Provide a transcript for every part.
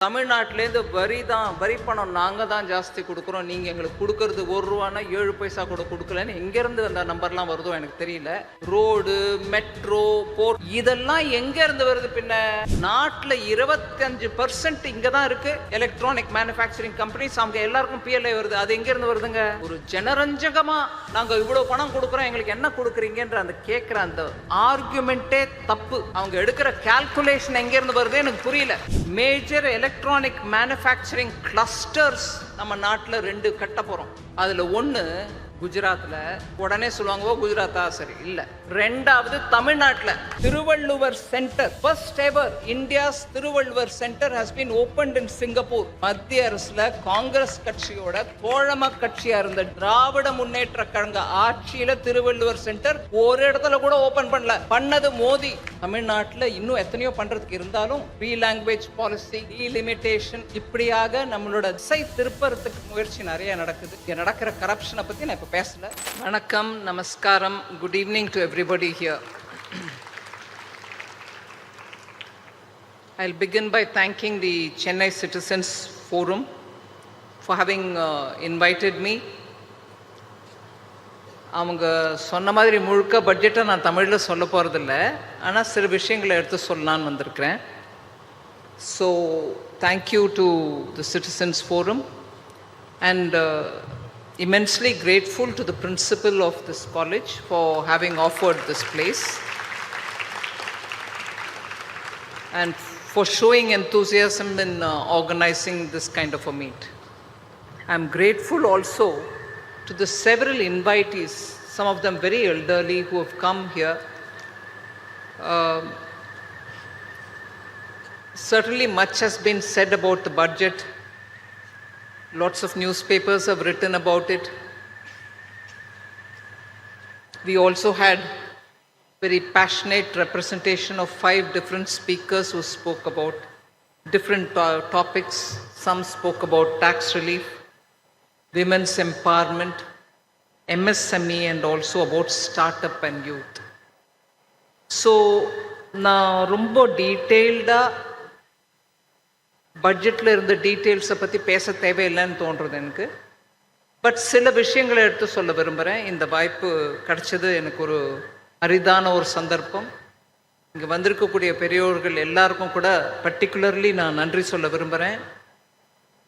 தமிழ்நாட்டிலேருந்து வரி பணம் நாங்கள் தான் ஜாஸ்தி கொடுக்குறோம், நீங்கள் எங்களுக்கு கொடுக்கறது 1 ரூபானா 7 பைசா கூட கொடுக்கலன்னு எங்கேருந்து அந்த நம்பர்லாம் வருதோ எனக்கு தெரியல. ரோடு, மெட்ரோ, போர்ட் இதெல்லாம் எங்கேருந்து வருது? பின்ன நாட்டில் 25% இங்கே தான் இருக்கு எலக்ட்ரானிக் மேனுஃபேக்சரிங் கம்பெனிஸ். அவங்க எல்லாருக்கும் PLI வருது. அது எங்கேருந்து வருதுங்க? ஒரு ஜனரஞ்சகமாக நாங்கள் இவ்வளோ பணம் கொடுக்குறோம், எங்களுக்கு என்ன கொடுக்குறீங்கன்ற அந்த கேட்குற அந்த ஆர்குமெண்ட்டே தப்பு. அவங்க எடுக்கிற கால்குலேஷன் எங்கேருந்து வருது எனக்கு புரியல. மேஜர் எலக்ட்ரானிக் மேனுஃபேக்சரிங் கிளஸ்டர்ஸ் நம்ம நாட்டில் 2 கட்ட போகிறோம். அதில் 1 குஜராத்தில். உடனே சொல்லுவாங்க குஜராத்தா, சரி இல்லை. 2வது தமிழ்நாட்டில் Thiruvalluvar centre, first ever India's Thiruvalluvar centre has been opened in Singapore. மத்திய அரசுல காங்கிரஸ் கட்சியோட தோழமை கட்சியா இருந்த திராவிட முன்னேற்ற கழக ஆட்சியில திருவள்ளுவர் சென்டர் ஒரு இடத்துல கூட ஓபன் பண்ணது மோடி. தமிழ்நாட்டில் இன்னும் எத்தனையோ பண்றதுக்கு இருந்தாலும் லாங்குவேஜ் பாலிசி, லிமிடேஷன், இப்படியாக நம்மளோட திசை திருப்பறதுக்கு முயற்சி நிறைய நடக்குது. இங்க நடக்கிற கரப்ஷனை பத்தி நான் இப்ப பேசல. வணக்கம், நமஸ்காரம், good evening to everybody here. I'll begin by thanking the Chennai Citizens Forum for having invited me. அவங்க சொன்ன மாதிரி முழுக்க பட்ஜெட்டை நான் தமிழில் சொல்ல போகிறதில்ல, ஆனால் சில விஷயங்களை எடுத்து சொல்லலான்னு வந்திருக்கிறேன். So thank you to the Citizens Forum and immensely grateful to the principal of this college for having offered this place and for showing enthusiasm in organizing this kind of a meet. I'm grateful also to the several invitees, some of them very elderly, who have come here. Certainly much has been said about the budget. Lots of newspapers have written about it. We also had very passionate representation of 5 different speakers who spoke about different topics. Some spoke about tax relief, women's empowerment, MSME, and also about startup and youth. So நான் ரொம்ப டீட்டெயில்டாக பட்ஜெட்டில் இருந்த டீட்டெயில்ஸை பற்றி பேச தேவையில்லைன்னு தோன்றுறது எனக்கு. பட் சில விஷயங்களை எடுத்து சொல்ல விரும்புகிறேன். இந்த வாய்ப்பு கிடைச்சது எனக்கு ஒரு அரிதான ஒரு சந்தர்ப்பம். இங்கே வந்திருக்கக்கூடிய பெரியோர்கள் எல்லாருக்கும் கூட பர்டிகுலர்லி நான் நன்றி சொல்ல விரும்புகிறேன்.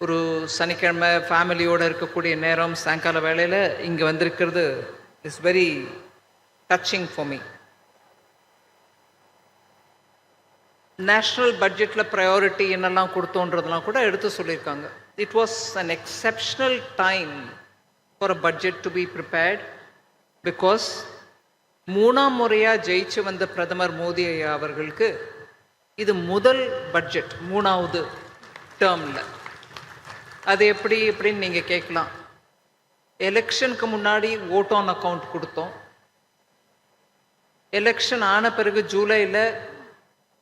ஒரு சனிக்கிழமை ஃபேமிலியோடு இருக்கக்கூடிய நேரம், சாயங்கால வேளையில் இங்கே வந்திருக்கிறது is very touching for me. National பட்ஜெட்டில் ப்ரையாரிட்டி என்னெல்லாம் கொடுத்தோன்றதெல்லாம் கூட எடுத்து சொல்லியிருக்காங்க. It was an exceptional time for a budget to be prepared because 3ஆம் முறையாக ஜெயிச்சு வந்த பிரதமர் மோடி ஐயா அவர்களுக்கு இது முதல் பட்ஜெட் 3வது டேர்மில். அது எப்படின்னு நீங்கள் கேட்கலாம். எலெக்ஷனுக்கு முன்னாடி ஓட் ஆன் அக்கவுண்ட் கொடுத்தோம். எலெக்ஷன் ஆன பிறகு ஜூலையில்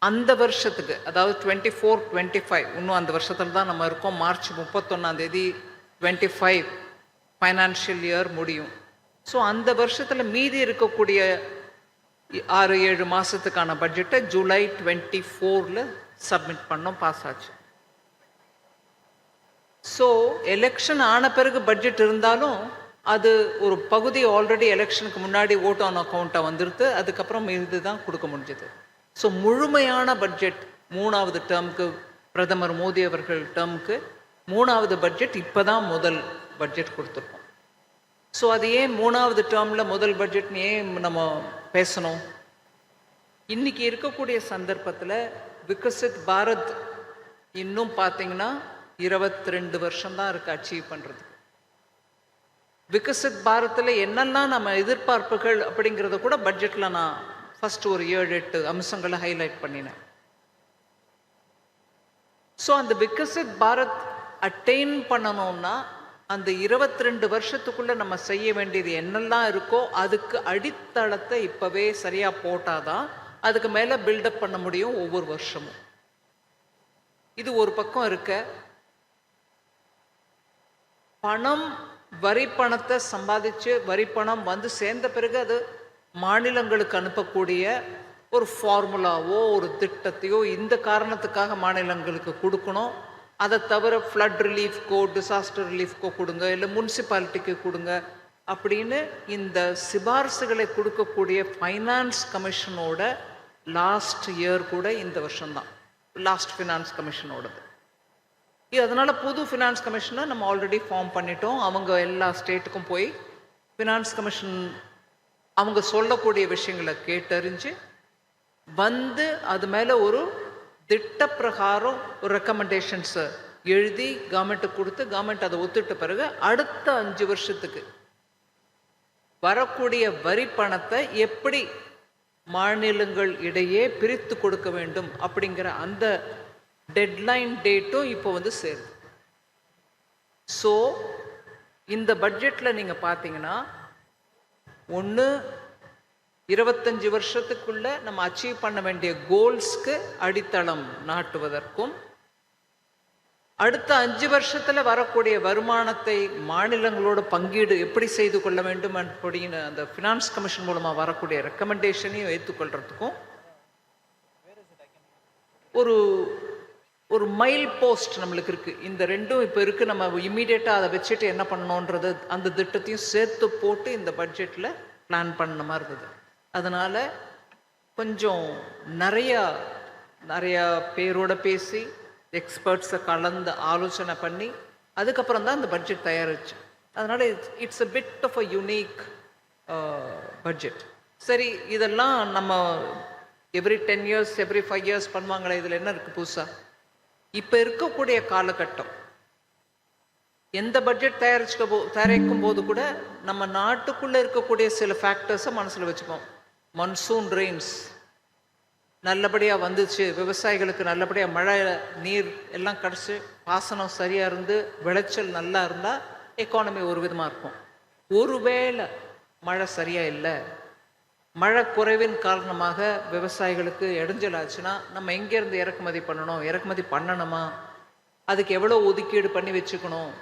அந்த வருஷத்துக்கு, அதாவது 24-25, இன்னும் அந்த வருஷத்தில் தான் நம்ம இருக்கோம். மார்ச் 31 25 ஃபைனான்ஷியல் இயர் முடியும். ஸோ அந்த வருஷத்தில் மீதி இருக்கக்கூடிய 6-7 மாதத்துக்கான பட்ஜெட்டை ஜூலை 24 சப்மிட் பண்ணோம், பாஸ் ஆச்சு. ஸோ எலெக்ஷன் ஆன பிறகு பட்ஜெட் இருந்தாலும் அது ஒரு பகுதி ஆல்ரெடி எலெக்ஷனுக்கு முன்னாடி ஓட் ஆன் அக்கௌண்ட்டாக வந்துடுது. அதுக்கப்புறம் இது தான் கொடுக்க முடிஞ்சது. ஸோ முழுமையான பட்ஜெட் 3வது டேர்முக்கு, பிரதமர் மோடி அவர்கள் டேர்முக்கு 3வது பட்ஜெட் இப்போ தான் முதல் பட்ஜெட் கொடுத்துருக்கோம். ஸோ அது ஏன் 3வது டேர்மில் முதல் பட்ஜெட்னு ஏன் நம்ம பேசணும்? இன்றைக்கி இருக்கக்கூடிய சந்தர்ப்பத்தில் விகசித் பாரத் இன்னும் பார்த்தீங்கன்னா 22 வருஷம்தான் இருக்குது அச்சீவ் பண்ணுறது. விகசித் பாரத்தில் என்னெல்லாம் நம்ம எதிர்பார்ப்புகள் அப்படிங்கிறத கூட பட்ஜெட்டில் நான் ஃபஸ்ட் ஒரு 7-8 அம்சங்களை ஹைலைட் பண்ணினேன். ஸோ அந்த விகசித் பாரத் அட்டைன் பண்ணணும்னா அந்த 22 வருஷத்துக்குள்ளே நம்ம செய்ய வேண்டியது என்னெல்லாம் இருக்கோ அதுக்கு அடித்தளத்தை இப்போவே சரியாக போட்டாதான் அதுக்கு மேலே பில்டப் பண்ண முடியும் ஒவ்வொரு வருஷமும். இது ஒரு பக்கம் இருக்க. பணம், வரி பணத்தை சம்பாதிச்சு வரி பணம் வந்து சேர்ந்த பிறகு அது மாநிலங்களுக்கு அனுப்பக்கூடிய ஒரு ஃபார்முலாவோ ஒரு திட்டத்தையோ இந்த காரணத்துக்காக மாநிலங்களுக்கு கொடுக்கணும் அதை தவிர ஃப்ளட் ரிலீஃப்க்கோ டிசாஸ்டர் ரிலீஃப்க்கோ கொடுங்க, இல்லை முனிசிபாலிட்டிக்கு கொடுங்க அப்படின்னு இந்த சிபாரிசுகளை கொடுக்கக்கூடிய ஃபைனான்ஸ் கமிஷனோட லாஸ்ட் இயர் கூட இந்த வருஷம்தான், லாஸ்ட் ஃபினான்ஸ் கமிஷனோடது. அதனால் புது ஃபினான்ஸ் கமிஷனை நம்ம ஆல்ரெடி ஃபார்ம் பண்ணிட்டோம். அவங்க எல்லா ஸ்டேட்டுக்கும் போய் ஃபினான்ஸ் கமிஷன் அவங்க சொல்லக்கூடிய விஷயங்களை கேட்டறிஞ்சு வந்து அது மேலே ஒரு திட்ட பிரகாரம் ஒரு ரெக்கமெண்டேஷன்ஸை எழுதி கவர்மெண்ட்டுக்கு கொடுத்து கவர்மெண்ட் அதை ஒத்துட்ட பிறகு அடுத்த 5 வருஷத்துக்கு வரக்கூடிய வரி பணத்தை எப்படி மாநிலங்கள் இடையே பிரித்து கொடுக்க வேண்டும் அப்படிங்கிற அந்த டெட்லைன் டேட்டும் இப்போ வந்து சேருது. ஸோ இந்த பட்ஜெட்டில் நீங்கள் பார்த்தீங்கன்னா ஒன்று 25 வருஷத்துக்குள்ள நம்ம அச்சீவ் பண்ண வேண்டிய கோல்ஸ்க்கு அடித்தளம் நாட்டுவதற்கும், அடுத்த 5 வருஷத்தில் வரக்கூடிய வருமானத்தை மாநிலங்களோட பங்கீடு எப்படி செய்து கொள்ள வேண்டும் அப்படின்னு அந்த ஃபினான்ஸ் கமிஷன் மூலமாக வரக்கூடிய ரெக்கமெண்டேஷனையும் ஏற்றுக்கொள்றதுக்கும் ஒரு ஒரு மைல் போஸ்ட் நம்மளுக்கு இருக்குது. இந்த ரெண்டும் இப்போ இருக்குது. நம்ம இம்மீடியட்டாக அதை வச்சுட்டு என்ன பண்ணணுன்றது அந்த திட்டத்தையும் சேர்த்து போட்டு இந்த பட்ஜெட்டில் பிளான் பண்ண மாதிரி இருந்தது. அதனால் கொஞ்சம் நிறையா பேரோட பேசி எக்ஸ்பர்ட்ஸை கலந்து ஆலோசனை பண்ணி அதுக்கப்புறம் தான் இந்த பட்ஜெட் தயாரிச்சு. அதனால் it's a bit of a unique budget. சரி, இதெல்லாம் நம்ம எவ்ரி 10 years எவ்ரி 5 years பண்ணுவாங்களே, இதில் என்ன இருக்குது புதுசாக? இப்போ இருக்கக்கூடிய காலகட்டம் எந்த பட்ஜெட் தயாரிக்கும் போது கூட நம்ம நாட்டுக்குள்ளே இருக்கக்கூடிய சில ஃபேக்டர்ஸை மனசில் வச்சுப்போம். மன்சூன் ரெயின்ஸ் நல்லபடியாக வந்துச்சு, விவசாயிகளுக்கு நல்லபடியாக மழை நீர் எல்லாம் கிடச்சி பாசனம் சரியாக இருந்து விளைச்சல் நல்லா இருந்தால் எக்கானமி ஒரு விதமாக இருக்கும். ஒருவேளை மழை சரியாக இல்லை, மழை குறைவின் காரணமாக விவசாயிகளுக்கு இடைஞ்சல் ஆச்சுன்னா நம்ம எங்கேருந்து இறக்குமதி பண்ணணும், இறக்குமதி பண்ணணுமா, அதுக்கு எவ்வளோ ஒதுக்கீடு பண்ணி வச்சுக்கணும்,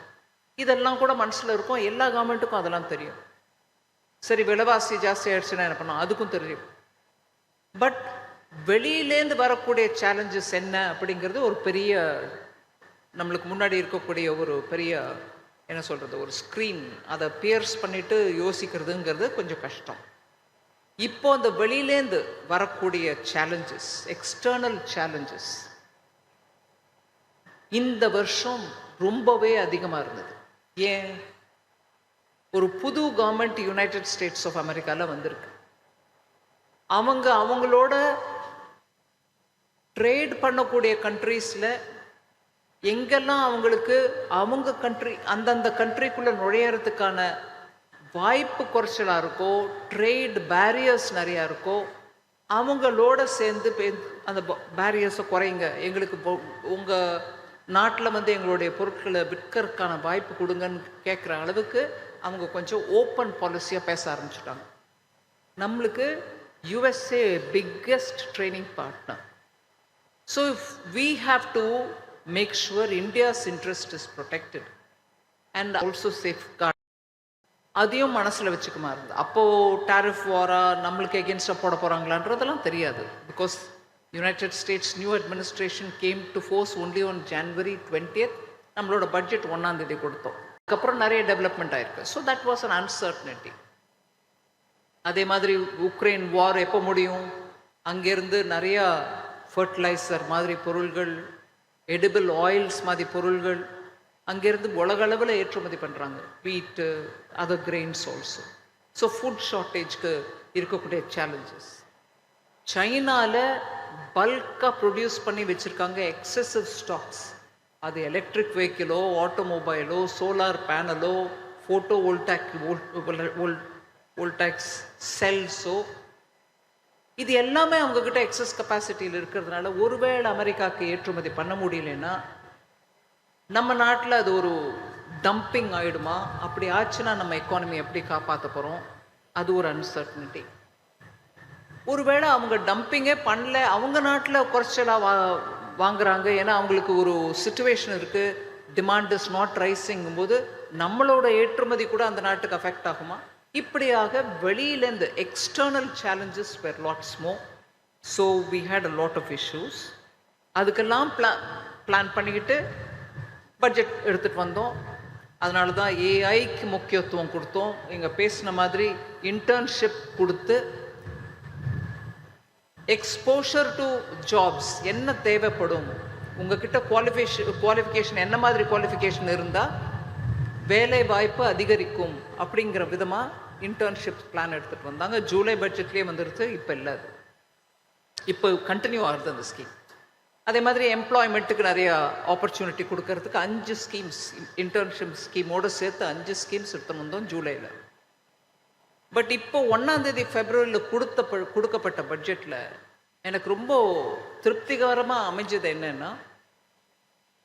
இதெல்லாம் கூட மனசில் இருக்கும். எல்லா கவர்மெண்ட்டுக்கும் அதெல்லாம் தெரியும். சரி, விலைவாசி ஜாஸ்தி ஆயிடுச்சுன்னா என்ன பண்ணோம், அதுக்கும் தெரியும். பட் வெளியிலேருந்து வரக்கூடிய சேலஞ்சஸ் என்ன அப்படிங்கிறது ஒரு பெரிய நம்மளுக்கு முன்னாடி இருக்கக்கூடிய ஒரு பெரிய என்ன சொல்கிறது ஒரு ஸ்க்ரீன், அதை பியர்ஸ் பண்ணிட்டு யோசிக்கிறதுங்கிறது கொஞ்சம் கஷ்டம். இப்போ அந்த வெளியிலேருந்து வரக்கூடிய சேலஞ்சஸ், எக்ஸ்டர்னல் சேலஞ்சஸ் இந்த வருஷம் ரொம்பவே அதிகமாக இருந்தது. ஏன்? ஒரு புது கவர்மெண்ட் யுனைடெட் ஸ்டேட்ஸ் ஆஃப் அமெரிக்காவில் வந்திருக்கு. அவங்களோட ட்ரேட் பண்ணக்கூடிய கண்ட்ரீஸில் எங்கெல்லாம் அவங்களுக்கு அவங்க கண்ட்ரி அந்தந்த கண்ட்ரிக்குள்ளே நுழையிறதுக்கான வாய்ப்பு குறைச்சலாக இருக்கோ, ட்ரேட் பேரியர்ஸ் நிறையா இருக்கோ, அவங்களோட சேர்ந்து அந்த பேரியர்ஸை குறைங்க, எங்களுக்கு உங்கள் நாட்டில் வந்து எங்களுடைய பொருட்களை விற்கிறதுக்கான வாய்ப்பு கொடுங்கன்னு கேட்குற அளவுக்கு அவங்க கொஞ்சம் ஓப்பன் பாலிசியாக பேச ஆரம்பிச்சிட்டாங்க. நம்மளுக்கு USA biggest training partner. So we have to make sure India's interest is protected and also safeguard. அதையும் மனசில் வச்சுக்குமா இருந்தது. அப்போது டேரிஃப் வாரா நம்மளுக்கு எகென்ஸ்டாக போட போகிறாங்களான்றதெல்லாம் தெரியாது. Because United states new administration came to force only on January 20th. நம்மளோட பட்ஜெட் 1ஆம் தேதி கொடுத்தோம். அதுக்கப்புறம் நிறைய டெவலப்மெண்ட் ஆயிருக்கு. So that was an uncertainty. அதே மாதிரி உக்ரைன் வார் எப்போ முடியும், அங்கேருந்து நிறையா ஃபர்டிலைசர் மாதிரி பொருள்கள், எடிபிள் ஆயில்ஸ் மாதிரி பொருள்கள் அங்கேருந்து உலகளவில் ஏற்றுமதி பண்ணுறாங்க. வீட்டு other grains also. So food ஷார்ட்டேஜ்க்கு இருக்கக்கூடிய சேலஞ்சஸ். சைனாவில் பல்காக ப்ரொடியூஸ் பண்ணி வச்சுருக்காங்க எக்ஸசிவ் ஸ்டாக்ஸ். அது எலக்ட்ரிக் வெஹிக்கிளோ, ஆட்டோமொபைலோ, சோலார் பேனலோ, ஃபோட்டோ வோல்டாக்ஸ் செல்ஸோ, இது எல்லாமே அவங்கக்கிட்ட எக்ஸஸ் கெப்பாசிட்டியில் இருக்கிறதுனால ஒருவேளை அமெரிக்காவுக்கு ஏற்றுமதி பண்ண முடியலன்னா நம்ம நாட்டில் அது ஒரு டம்பிங் ஆகிடுமா? அப்படி ஆச்சுன்னா நம்ம எக்கானமி எப்படி காப்பாற்ற போகிறோம்? அது ஒரு அன்சர்டனிட்டி. ஒருவேளை அவங்க டம்பிங்கே பண்ணல, அவங்க நாட்டில் குறைச்சலாக வாங்குறாங்க, ஏன்னா அவங்களுக்கு ஒரு சிச்சுவேஷன் இருக்குது, டிமாண்ட் இஸ் நாட் ரைசிங்கும் போது நம்மளோட ஏற்றுமதி கூட அந்த நாட்டுக்கு அஃபெக்ட் ஆகுமா? இப்படியாக வெளியிலேருந்து external challenges where lots more. So we had a lot of issues. அதுக்கெல்லாம் பிளான் பண்ணிக்கிட்டு பட்ஜெட் எடுத்துகிட்டு வந்தோம். அதனால தான் ஏஐக்கு முக்கியத்துவம் கொடுத்தோம். இங்கே பேசின மாதிரி இன்டர்ன்ஷிப் கொடுத்து எக்ஸ்போஷர் டு ஜாப்ஸ் என்ன தேவைப்படும், உங்ககிட்ட குவாலிஃபிகேஷன் என்ன மாதிரி குவாலிஃபிகேஷன் இருந்தால் வேலை வாய்ப்பு அதிகரிக்கும் அப்படிங்கிற விதமாக இன்டர்ன்ஷிப் பிளான் எடுத்துகிட்டு வந்தாங்க. ஜூலை பட்ஜெட்லேயே வந்துடுது. இப்போ இல்லை, அது இப்போ கண்டினியூ ஆகுது அந்த ஸ்கீம். அதே மாதிரி எம்ப்ளாய்மெண்ட்டுக்கு நிறைய ஆப்பர்ச்சுனிட்டி கொடுக்கறதுக்கு 5 ஸ்கீம்ஸ், இன்டர்ன்ஷிப் ஸ்கீமோடு சேர்த்து 5 ஸ்கீம்ஸ் எடுத்துன்னு வந்தோம் ஜூலையில். பட் இப்போ 1ஆம் தேதி ஃபெப்ரவரியில் கொடுக்கப்பட்ட பட்ஜெட்டில் எனக்கு ரொம்ப திருப்திகரமாக அமைஞ்சது என்னென்னா,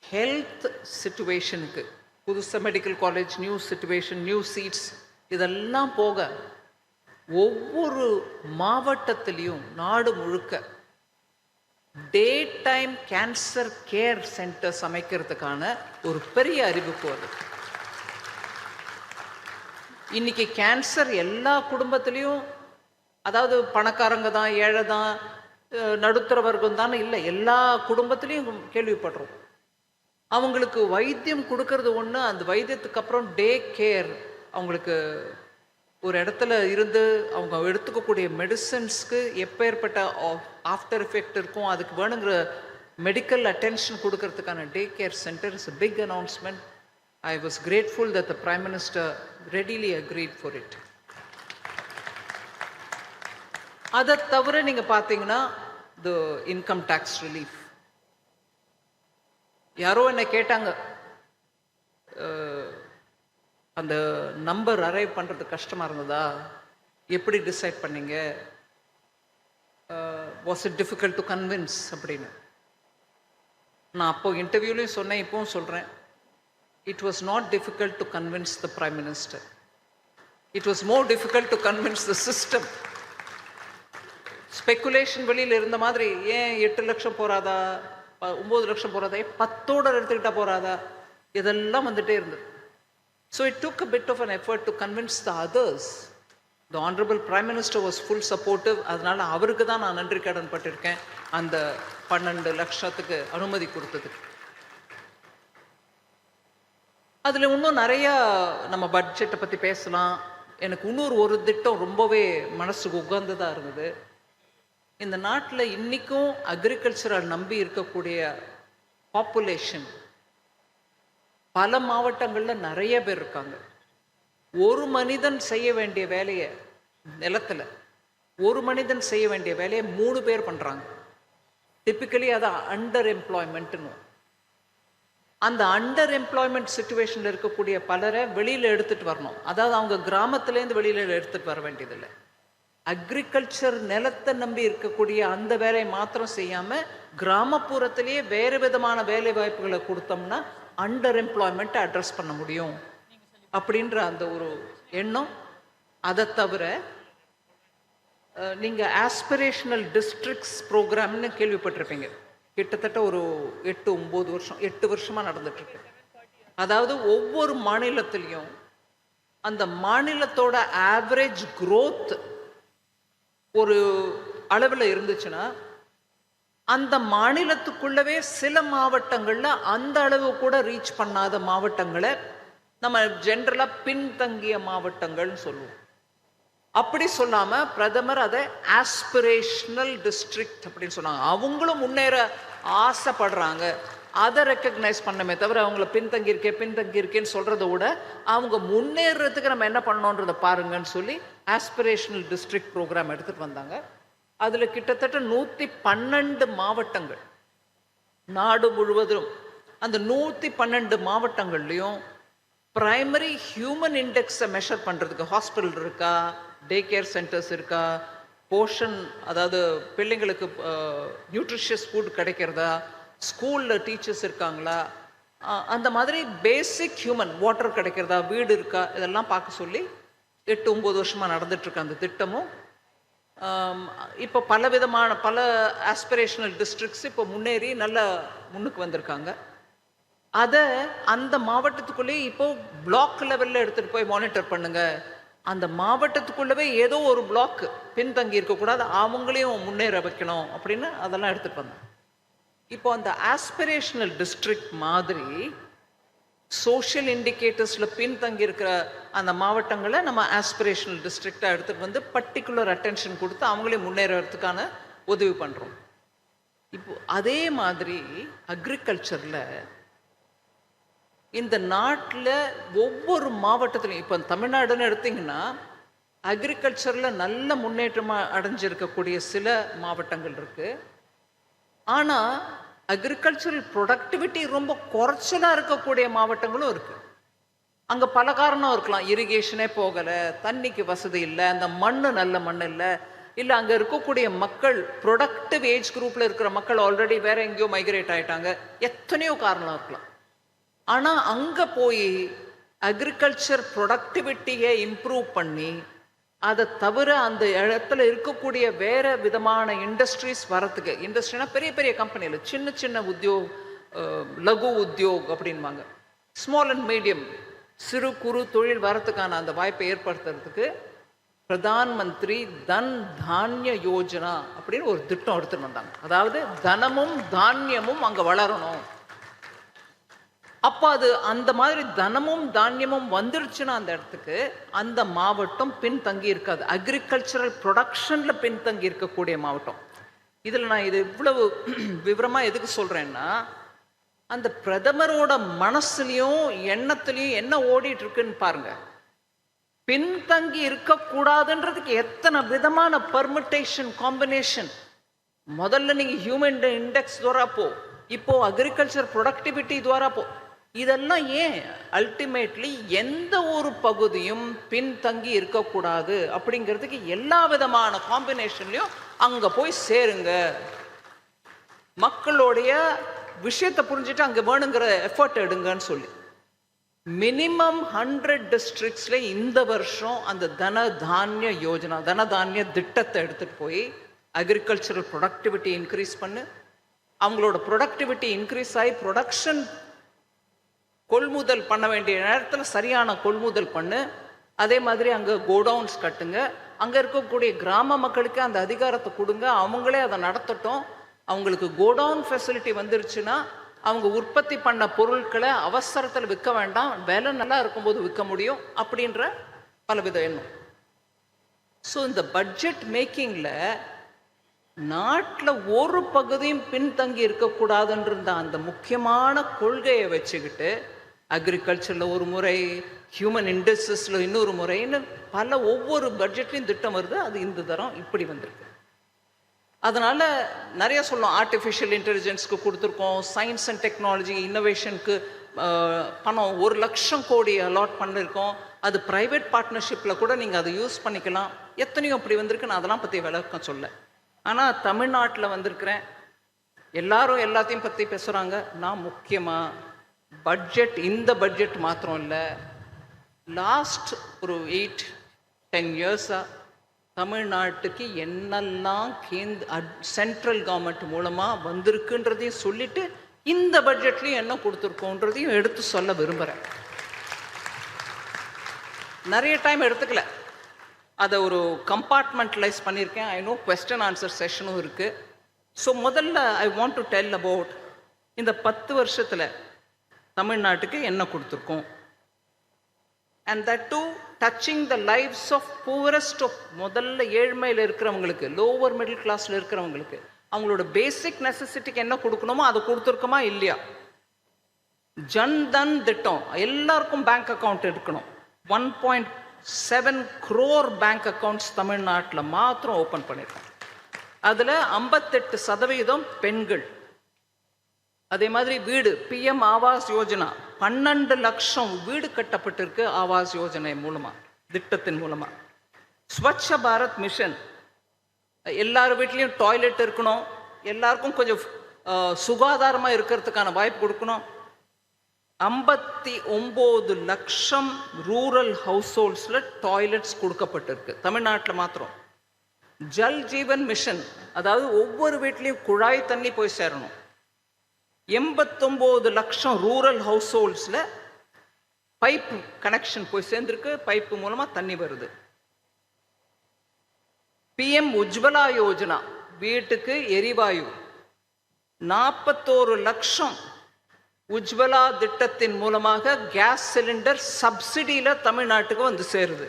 ஹெல்த் சிச்சுவேஷனுக்கு புதுசாக medical college, new situation, new seats, இதெல்லாம் போக ஒவ்வொரு மாவட்டத்திலையும் நாடு முழுக்க daytime cancer care centres அமைக்கிறதுக்கான ஒரு பெரிய அறிவிப்பு அது. இன்னைக்கு கேன்சர் எல்லா குடும்பத்திலையும், அதாவது பணக்காரங்க தான், ஏழை தான், நடுத்தர வர்க்கம் தான் இல்லை, எல்லா குடும்பத்திலையும் கேள்விப்படுறோம். அவங்களுக்கு வைத்தியம் கொடுக்கறது ஒன்று, அந்த வைத்தியத்துக்கு அப்புறம் டே கேர், அவங்களுக்கு ஒரு இடத்துல இருந்து அவங்க எடுத்துக்கக்கூடிய மெடிசன்ஸ்க்கு எப்பேற்பட்ட ஆஃப்டர் எஃபெக்ட் இருக்கும், அதுக்கு வேணுங்கிற மெடிக்கல் அட்டென்ஷன் கொடுக்கறதுக்கான day care centre is a big announcement. I was grateful that the Prime Minister readily agreed for it. அதை தவிர நீங்கள் பார்த்தீங்கன்னா the income tax relief. யாரோ என்னை கேட்டாங்க, அந்த நம்பர் அரைவ் பண்ணுறது கஷ்டமாக இருந்ததா, எப்படி டிசைட் பண்ணீங்க, was it difficult to convince அப்படின்னு. நான் அப்போது இன்டர்வியூலையும் சொன்னேன், இப்போவும் சொல்கிறேன், it was not difficult to convince the prime minister. It was more difficult to convince the system. Speculation வெளியில் இருந்த மாதிரி, ஏன் 8 லட்சம் போகாதா, 9 லட்சம் போகாதா, 10ஓட எடுத்துக்கிட்டால் போகாதா, இதெல்லாம் வந்துட்டே இருந்தது. So it took a bit of an effort to convince the others. The Honorable Prime Minister was full supportive. அதனால் அவருக்கு தான் நான் நன்றி கடன் பட்டிருக்கேன், அந்த 12 லட்சத்துக்கு அனுமதி கொடுத்ததுக்கு. அதில் இன்னும் நிறையா நம்ம பட்ஜெட்டை பற்றி பேசலாம். எனக்கு இன்னொரு ஒரு திட்டம் ரொம்பவே மனசுக்கு உகந்ததாக இருந்தது. இந்த நாட்டில் இன்றைக்கும் அக்ரிகல்ச்சரை நம்பி இருக்கக்கூடிய பாப்புலேஷன் பல மாவட்டங்களில் நிறைய பேர் இருக்காங்க. ஒரு மனிதன் செய்ய வேண்டிய வேலையை, நிலத்தில் ஒரு மனிதன் செய்ய வேண்டிய வேலையை 3 பேர் பண்ணுறாங்க. டிப்பிக்கலி அதை அண்டர் எம்ப்ளாய்மெண்ட்னு. அந்த அண்டர் எம்ப்ளாய்மெண்ட் சிச்சுவேஷனில் இருக்கக்கூடிய பலரை வெளியில் எடுத்துகிட்டு வரணும். அதாவது அவங்க கிராமத்துலேருந்து வெளியில் எடுத்துகிட்டு வர வேண்டியதில்லை. அக்ரிகல்ச்சர் நிலத்தை நம்பி இருக்கக்கூடிய அந்த வேலையை மாத்திரம் செய்யாமல் கிராமப்புறத்திலேயே வேறு விதமான வேலை வாய்ப்புகளை கொடுத்தோம்னா அண்டர் எம்ப்ளாய்மெண்ட்டை அட்ரஸ் பண்ண முடியும் அப்படின்ற அந்த ஒரு எண்ணம். அதை தவிர நீங்கள் ஆஸ்பிரேஷனல் டிஸ்ட்ரிக்ட்ஸ் ப்ரோக்ராம்னு கேள்விப்பட்டிருப்பீங்க. கிட்டத்தட்ட ஒரு 8 வருஷமாக நடந்துட்டுருக்கு. அதாவது ஒவ்வொரு மாநிலத்திலையும் அந்த மாநிலத்தோட ஆவரேஜ் க்ரோத் ஒரு அளவில் இருந்துச்சுன்னா, அந்த மாநிலத்துக்குள்ளவே சில மாவட்டங்களில் அந்த அளவு கூட ரீச் பண்ணாத மாவட்டங்களை நம்ம ஜென்ரலாக பின்தங்கிய மாவட்டங்கள்னு சொல்லுவோம். அப்படி சொல்லாமல் பிரதமர் அதை ஆஸ்பிரேஷனல் டிஸ்ட்ரிக்ட் அப்படின்னு சொன்னாங்க. அவங்களும் முன்னேற ஆசைப்படுறாங்க, அதை ரெக்கக்னைஸ் பண்ணமே தவிர அவங்கள பின்தங்கியிருக்கேன்னு சொல்கிறத விட அவங்க முன்னேறதுக்கு நம்ம என்ன பண்ணோன்றதை பாருங்கன்னு சொல்லி ஆஸ்பிரேஷனல் டிஸ்ட்ரிக்ட் ப்ரோக்ராம் எடுத்துகிட்டு வந்தாங்க. அதில் கிட்டத்தட்ட 112 மாவட்டங்கள் நாடு முழுவதும். அந்த 112 மாவட்டங்கள்லையும் பிரைமரி ஹியூமன் இண்டெக்ஸை மெஷர் பண்ணுறதுக்கு ஹாஸ்பிட்டல் இருக்கா, டே கேர் சென்டர்ஸ் இருக்கா, போஷன் அதாவது பிள்ளைங்களுக்கு நியூட்ரிஷியஸ் ஃபுட் கிடைக்கிறதா, ஸ்கூலில் டீச்சர்ஸ் இருக்காங்களா, அந்த மாதிரி பேசிக் ஹியூமன் வாட்டர் கிடைக்கிறதா, வீடு இருக்கா, இதெல்லாம் பார்க்க சொல்லி 8-9 வருஷமாக நடந்துட்டுருக்கு அந்த திட்டமும். இப்போ பல ஆஸ்பிரேஷனல் டிஸ்ட்ரிக்ட்ஸ் இப்போ முன்னேறி நல்ல முன்னுக்கு வந்திருக்காங்க. அதை அந்த மாவட்டத்துக்குள்ளேயே இப்போ பிளாக் லெவலில் எடுத்துகிட்டு போய் மானிட்டர் பண்ணுங்க. அந்த மாவட்டத்துக்குள்ளவே ஏதோ ஒரு பிளாக் பின்தங்கி இருக்கக்கூடாது, அவங்களையும் முன்னேற வைக்கணும் அப்படின்னு அதெல்லாம் எடுத்துகிட்டு வந்தோம். இப்போ அந்த ஆஸ்பிரேஷனல் டிஸ்ட்ரிக்ட் மாதிரி சோஷியல் இண்டிகேட்டர்ஸில் பின்தங்கி இருக்கிற அந்த மாவட்டங்களை நம்ம ஆஸ்பிரேஷனல் டிஸ்ட்ரிக்டாக எடுத்துகிட்டு வந்து பர்டிகுலர் அட்டென்ஷன் கொடுத்து அவங்களே முன்னேறதுக்கான உதவி பண்ணுறோம். இப்போ அதே மாதிரி அக்ரிகல்ச்சரில் இந்த நாட்டில் ஒவ்வொரு மாவட்டத்திலையும், இப்போ தமிழ்நாடுன்னு எடுத்திங்கன்னா அக்ரிகல்ச்சரில் நல்ல முன்னேற்றமாக அடைஞ்சிருக்கக்கூடிய சில மாவட்டங்கள் இருக்குது. ஆனால் அக்ரிகல்ச்சரல் ப்ரொடக்டிவிட்டி ரொம்ப குறைச்சலாக இருக்கக்கூடிய மாவட்டங்களும் இருக்குது. அங்கே பல காரணம் இருக்கலாம். இரிகேஷனே போகலை, தண்ணிக்கு வசதி இல்லை, அந்த மண் நல்ல மண் இல்லை அங்கே இருக்கக்கூடிய மக்கள் ப்ரொடக்டிவ் ஏஜ் குரூப்பில் இருக்கிற மக்கள் ஆல்ரெடி வேற எங்கேயோ மைக்ரேட் ஆகிட்டாங்க. எத்தனையோ காரணம் இருக்கலாம். ஆனால் அங்கே போய் அக்ரிகல்ச்சர் ப்ரொடக்டிவிட்டியை இம்ப்ரூவ் பண்ணி அதை தவிர அந்த இடத்துல இருக்கக்கூடிய வேற விதமான இண்டஸ்ட்ரீஸ் வரத்துக்கு, இண்டஸ்ட்ரினா பெரிய பெரிய கம்பெனியில் சின்ன சின்ன உத்தியோக், லகு உத்தியோக் அப்படின்வாங்க, ஸ்மால் அண்ட் மீடியம் சிறு குறு தொழில் வரத்துக்கான அந்த வாய்ப்பை ஏற்படுத்துறதுக்கு பிரதான் மந்திரி தன் தானிய யோஜனா அப்படின்னு ஒரு திட்டம் எடுத்துட்டு வந்தாங்க. அதாவது தனமும் தானியமும் அங்கே வளரணும். அப்போ அது அந்த மாதிரி தனமும் தானியமும் வந்துருச்சுன்னா அந்த இடத்துக்கு அந்த மாவட்டம் பின்தங்கி இருக்காது. அக்ரிகல்ச்சரல் ப்ரொடக்ஷனில் பின்தங்கி இருக்கக்கூடிய மாவட்டம். இதில் நான் இது இவ்வளவு விவரமாக எதுக்கு சொல்கிறேன்னா, அந்த பிரதமரோட மனசுலையும் எண்ணத்துலையும் என்ன ஓடிட்டு இருக்குன்னு பாருங்க. பின்தங்கி இருக்கக்கூடாதுன்றதுக்கு எத்தனை விதமான பர்மிட்டேஷன் காம்பினேஷன். முதல்ல நீங்கள் ஹியூமன் இண்டெக்ஸ் துவாரா போ, இப்போ அக்ரிகல்ச்சர் ப்ரொடக்டிவிட்டி துவாரா போ. இதெல்லாம் ஏன்? அல்டிமேட்லி எந்த ஒரு பகுதியும் பின்தங்கி இருக்கக்கூடாது அப்படிங்கிறதுக்கு எல்லா விதமான காம்பினேஷன்லையும் அங்கே போய் சேருங்க. மக்களுடைய விஷயத்தை புரிஞ்சுட்டு அங்கே வேணுங்கிற எஃபர்ட் எடுங்கன்னு சொல்லி மினிமம் 100 டிஸ்ட்ரிக்ட்ஸ்ல இந்த வருஷம் அந்த தன தானிய யோஜனா, தன தானிய திட்டத்தை எடுத்துட்டு போய் அக்ரிகல்ச்சரல் ப்ரொடக்டிவிட்டி இன்க்ரீஸ் பண்ணு. அவங்களோட ப்ரொடக்டிவிட்டி இன்க்ரீஸ் ஆகி ப்ரொடக்ஷன் கொள்முதல் பண்ண வேண்டிய நேரத்தில் சரியான கொள்முதல் பண்ணு. அதே மாதிரி அங்கே கோடவுன்ஸ் கட்டுங்க. அங்கே இருக்கக்கூடிய கிராம மக்களுக்கு அந்த அதிகாரத்தை கொடுங்க, அவங்களே அதை நடத்தட்டும். அவங்களுக்கு கோடவுன் ஃபெசிலிட்டி வந்துருச்சுன்னா அவங்க உற்பத்தி பண்ண பொருட்களை அவசரத்தில் விற்க வேண்டாம், விலை நல்லா இருக்கும்போது விற்க முடியும் அப்படின்ற பலவித எண்ணம். ஸோ இந்த பட்ஜெட் மேக்கிங்கில் நாட்டில் ஒரு பகுதியும் பின்தங்கி இருக்கக்கூடாதுன்ற அந்த முக்கியமான கொள்கையை வச்சுக்கிட்டு அக்ரிகல்ச்சரில் ஒரு முறை, ஹியூமன் இண்டஸ்ட்ரீஸில் இன்னொரு முறைன்னு பல ஒவ்வொரு பட்ஜெட்லையும் திட்டம் வருது. அது இந்த தரம் இப்படி வந்திருக்கு. அதனால் நிறைய சொல்லலாம். ஆர்டிஃபிஷியல் இன்டெலிஜென்ஸ்க்கு கொடுத்துருக்கோம், சயின்ஸ் அண்ட் டெக்னாலஜி இன்னோவேஷனுக்கு பணம் 1 லட்சம் கோடி அலாட் பண்ணியிருக்கோம். அது ப்ரைவேட் பார்ட்னர்ஷிப்பில் கூட நீங்கள் அதை யூஸ் பண்ணிக்கலாம். எத்தனையோ அப்படி வந்திருக்கு. நான் அதெல்லாம் பற்றி விளக்கம் சொல்ல. ஆனால் தமிழ்நாட்டில் வந்திருக்கிறேன், எல்லாரும் எல்லாத்தையும் பற்றி பேசுகிறாங்க. நான் முக்கியமாக பட்ஜெட், இந்த பட்ஜெட் மாத்திரம் இல்லை, லாஸ்ட் ஒரு 8-10 இயர்ஸாக தமிழ்நாட்டுக்கு என்னெல்லாம் சென்ட்ரல் கவர்மெண்ட் மூலமாக வந்திருக்குன்றதையும் சொல்லிட்டு இந்த பட்ஜெட்லையும் என்ன கொடுத்துருக்கோன்றதையும் எடுத்து சொல்ல விரும்புகிறேன். நிறைய டைம் எடுத்துக்கல, அதை ஒரு கம்பார்ட்மெண்டலைஸ் பண்ணியிருக்கேன். ஐ நோ கொஸ்டின் ஆன்சர் செஷனும் இருக்குது. ஸோ முதல்ல I want to tell about இந்த 10 வருஷத்தில் தமிழ்நாட்டுக்கு என்ன கொடுத்துருக்கோம். And that to touching the lives of poorest of, முதல்ல ஏழ்மையில் இருக்கிறவங்களுக்கு, லோவர் மிடில் கிளாஸில் இருக்கிறவங்களுக்கு அவங்களோட பேசிக் நெசசிட்டிக்கு என்ன கொடுக்கணுமோ அதை கொடுத்துருக்கோமா இல்லையா? ஜன்தன் திட்டம், எல்லாருக்கும் பேங்க் அக்கௌண்ட் இருக்கணும். 1.7 crore பேங்க் அக்கௌண்ட்ஸ் தமிழ்நாட்டில் மாத்திரம் ஓப்பன் பண்ணியிருக்கோம். அதில் 58% பெண்கள். அதே மாதிரி வீடு, PM ஆவாஸ் யோஜனா 12 லட்சம் வீடு கட்டப்பட்டிருக்கு ஆவாஸ் யோஜனை மூலமாக, திட்டத்தின் மூலமாக. ஸ்வச்ச பாரத் மிஷன், எல்லார் வீட்லேயும் டாய்லெட் இருக்கணும், எல்லாருக்கும் கொஞ்சம் சுகாதாரமாக இருக்கிறதுக்கான வாய்ப்பு கொடுக்கணும். 59 லட்சம் ரூரல் ஹவுஸ் ஹோல்ட்ஸில் டாய்லெட்ஸ் கொடுக்கப்பட்டிருக்கு தமிழ்நாட்டில் மாத்திரம். ஜல் ஜீவன் மிஷன், அதாவது ஒவ்வொரு வீட்லேயும் குழாய் தண்ணி போய் சேரணும். 89 லட்சம் ரூரல் ஹவுஸ் ஹோல்ட்ஸில் பைப்பு கனெக்ஷன் போய் சேர்ந்துருக்கு, பைப்பு மூலமாக தண்ணி வருது. PM உஜ்வலா யோஜனா, வீட்டுக்கு எரிவாயு 41 லட்சம் உஜ்வலா திட்டத்தின் மூலமாக கேஸ் சிலிண்டர் சப்சிடியில் தமிழ்நாட்டுக்கு வந்து சேருது.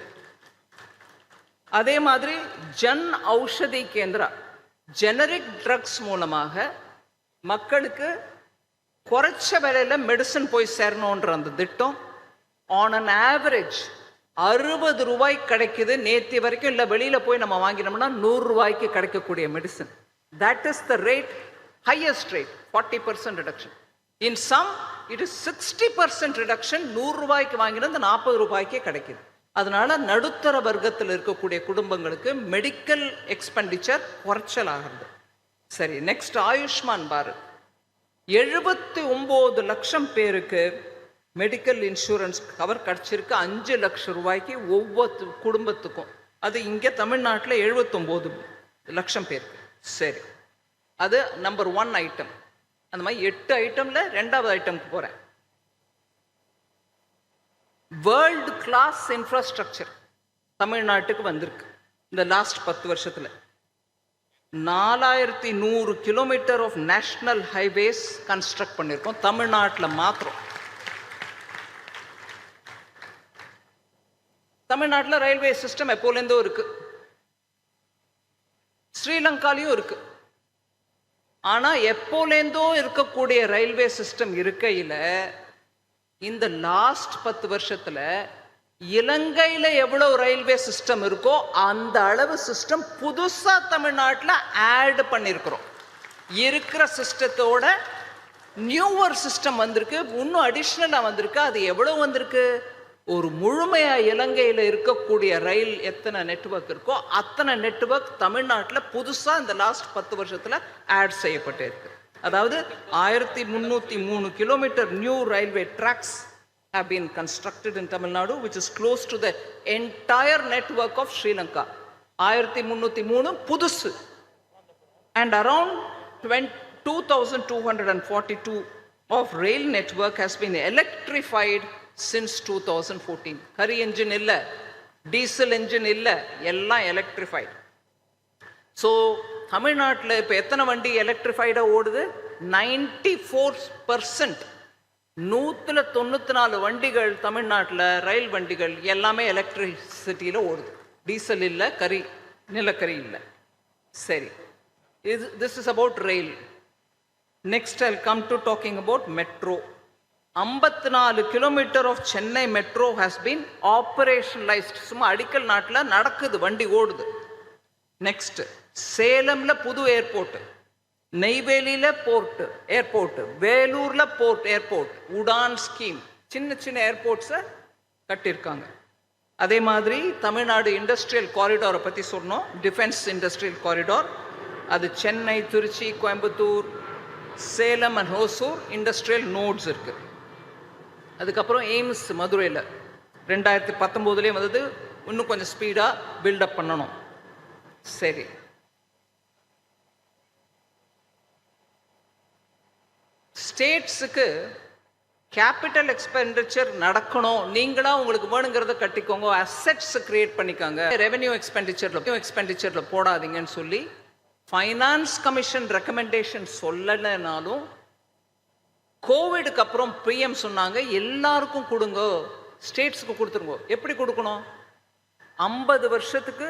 அதே மாதிரி ஜன் ஔஷதி கேந்திரா ஜெனரிக் ட்ரக்ஸ் மூலமாக மக்களுக்கு குறைச்ச விலையில் மெடிசன் போய் சேரணுன்ற அந்த திட்டம் ஆன் அன் ஆவரேஜ் 60 ரூபாய் கிடைக்குது. நேற்று வரைக்கும் இல்லை, வெளியில் போய் நம்ம வாங்கினோம்னா 100 ரூபாய்க்கு கிடைக்கக்கூடிய medicine. That is the rate, highest rate, 40% reduction. In some it is 60% reduction. 100 ரூபாய்க்கு வாங்கினது 40 ரூபாய்க்கே கிடைக்குது. அதனால நடுத்தர வர்க்கத்தில் இருக்கக்கூடிய குடும்பங்களுக்கு மெடிக்கல் எக்ஸ்பெண்டிச்சர் குறைச்சல் ஆகிறது. சரி, நெக்ஸ்ட் ஆயுஷ்மான் பாரத். 79 லட்சம் பேருக்கு மெடிக்கல் இன்சூரன்ஸ் கவர் கிடச்சிருக்கு, 5 லட்சம் ரூபாய்க்கு ஒவ்வொரு குடும்பத்துக்கும். அது இங்கே தமிழ்நாட்டில் 79 லட்சம் பேருக்கு. சரி, அது நம்பர் 1 ஐட்டம். அந்த மாதிரி 8 ஐட்டம்ல 2வது ஐட்டம்க்கு போகிறேன். வேர்ல்டு கிளாஸ் இன்ஃப்ராஸ்ட்ரக்சர் தமிழ்நாட்டுக்கு வந்திருக்கு இந்த லாஸ்ட் 10 வருஷத்தில். 4100 kilometre of national highways construct பண்ணியிருக்கோம் தமிழ்நாட்டில் மாத்திரம். தமிழ்நாட்டில் ரயில்வே சிஸ்டம் எப்போலேருந்தோ இருக்கு, ஸ்ரீலங்காலையும் இருக்கு. ஆனால் எப்போலேருந்தோ இருக்கக்கூடிய ரயில்வே சிஸ்டம் இருக்கையில் இந்த லாஸ்ட் 10 வருஷத்துல இலங்கையில் எவ்வளவு ரயில்வே சிஸ்டம் இருக்கோ அந்த அளவு சிஸ்டம் புதுசா தமிழ்நாட்டில் ஆட் பண்ணியிருக்கிறோம். இருக்கிற சிஸ்டத்தோட நியூவர் சிஸ்டம் வந்திருக்கு, இன்னும் அடிஷ்னலா வந்திருக்கு. அது எவ்வளவு வந்திருக்கு? ஒரு முழுமையா இலங்கையில் இருக்கக்கூடிய ரயில் எத்தனை நெட்வொர்க் இருக்கோ அத்தனை நெட்வொர்க் தமிழ்நாட்டில் புதுசா இந்த லாஸ்ட் 10 வருஷத்துல ஆட் செய்யப்பட்டு இருக்கு. அதாவது 1303 kilometre new railway tracks have been constructed in Tamil Nadu, which is close to the entire network of Sri Lanka. 1303 புதுசு. And around 2242 of rail network has been electrified since 2014. Curry engine இல்லை, diesel engine இல்லை, எல்லாம் electrified. So தமிழ்நாட்டில் இப்போ எத்தனை வண்டி எலக்ட்ரிஃபைடாக ஓடுது? 94%. 194 வண்டிகள் தமிழ்நாட்டில் ரயில் வண்டிகள் எல்லாமே எலக்ட்ரிசிட்டியில் ஓடுது. டீசல் இல்லை, கரி நிலக்கரி இல்லை. சரி, this is about rail. Next I'll come to talking about metro. 54 kilometre of Chennai metro has been operationalised. சும்மா அடிக்கல் நாட்டில் நடக்குது, வண்டி ஓடுது. நெக்ஸ்ட் சேலம்ல புது ஏர்போர்ட், நெய்வேலியில போர்ட் ஏர்போர்ட், வேலூர்ல போர்ட் ஏர்போர்ட், உடான் ஸ்கீம், சின்ன சின்ன ஏர்போர்ட்ஸை கட்டியிருக்காங்க. அதே மாதிரி தமிழ்நாடு இண்டஸ்ட்ரியல் காரிடாரை பற்றி சொன்னோம், டிஃபென்ஸ் இண்டஸ்ட்ரியல் காரிடார். அது Chennai, Tiruchi, Coimbatore, Salem and Hosur industrial nodes இருக்கு. அதுக்கப்புறம் எய்ம்ஸ் மதுரையில் 2019 வந்தது, இன்னும் கொஞ்சம் ஸ்பீடாக பில்டப் பண்ணணும். சரி, ஸ்டேட்ஸுக்கு கேபிட்டல் எக்ஸ்பெண்டிச்சர் நடக்கணும், நீங்களா உங்களுக்கு வேணுங்கிறத கட்டிக்கோங்க, அசெட்ஸ் கிரியேட் பண்ணிக்காங்க, ரெவென்யூ எக்ஸ்பெண்டிச்சர்ல போடாதீங்கன்னு சொல்லி ஃபைனான்ஸ் கமிஷன் ரெக்கமெண்டேஷன் சொல்லலைனாலும் கோவிடுக்கு அப்புறம் பிஎம் சொன்னாங்க எல்லாருக்கும் கொடுங்க, ஸ்டேட்ஸுக்கு கொடுத்துருங்க. எப்படி கொடுக்கணும்? 50 வருஷத்துக்கு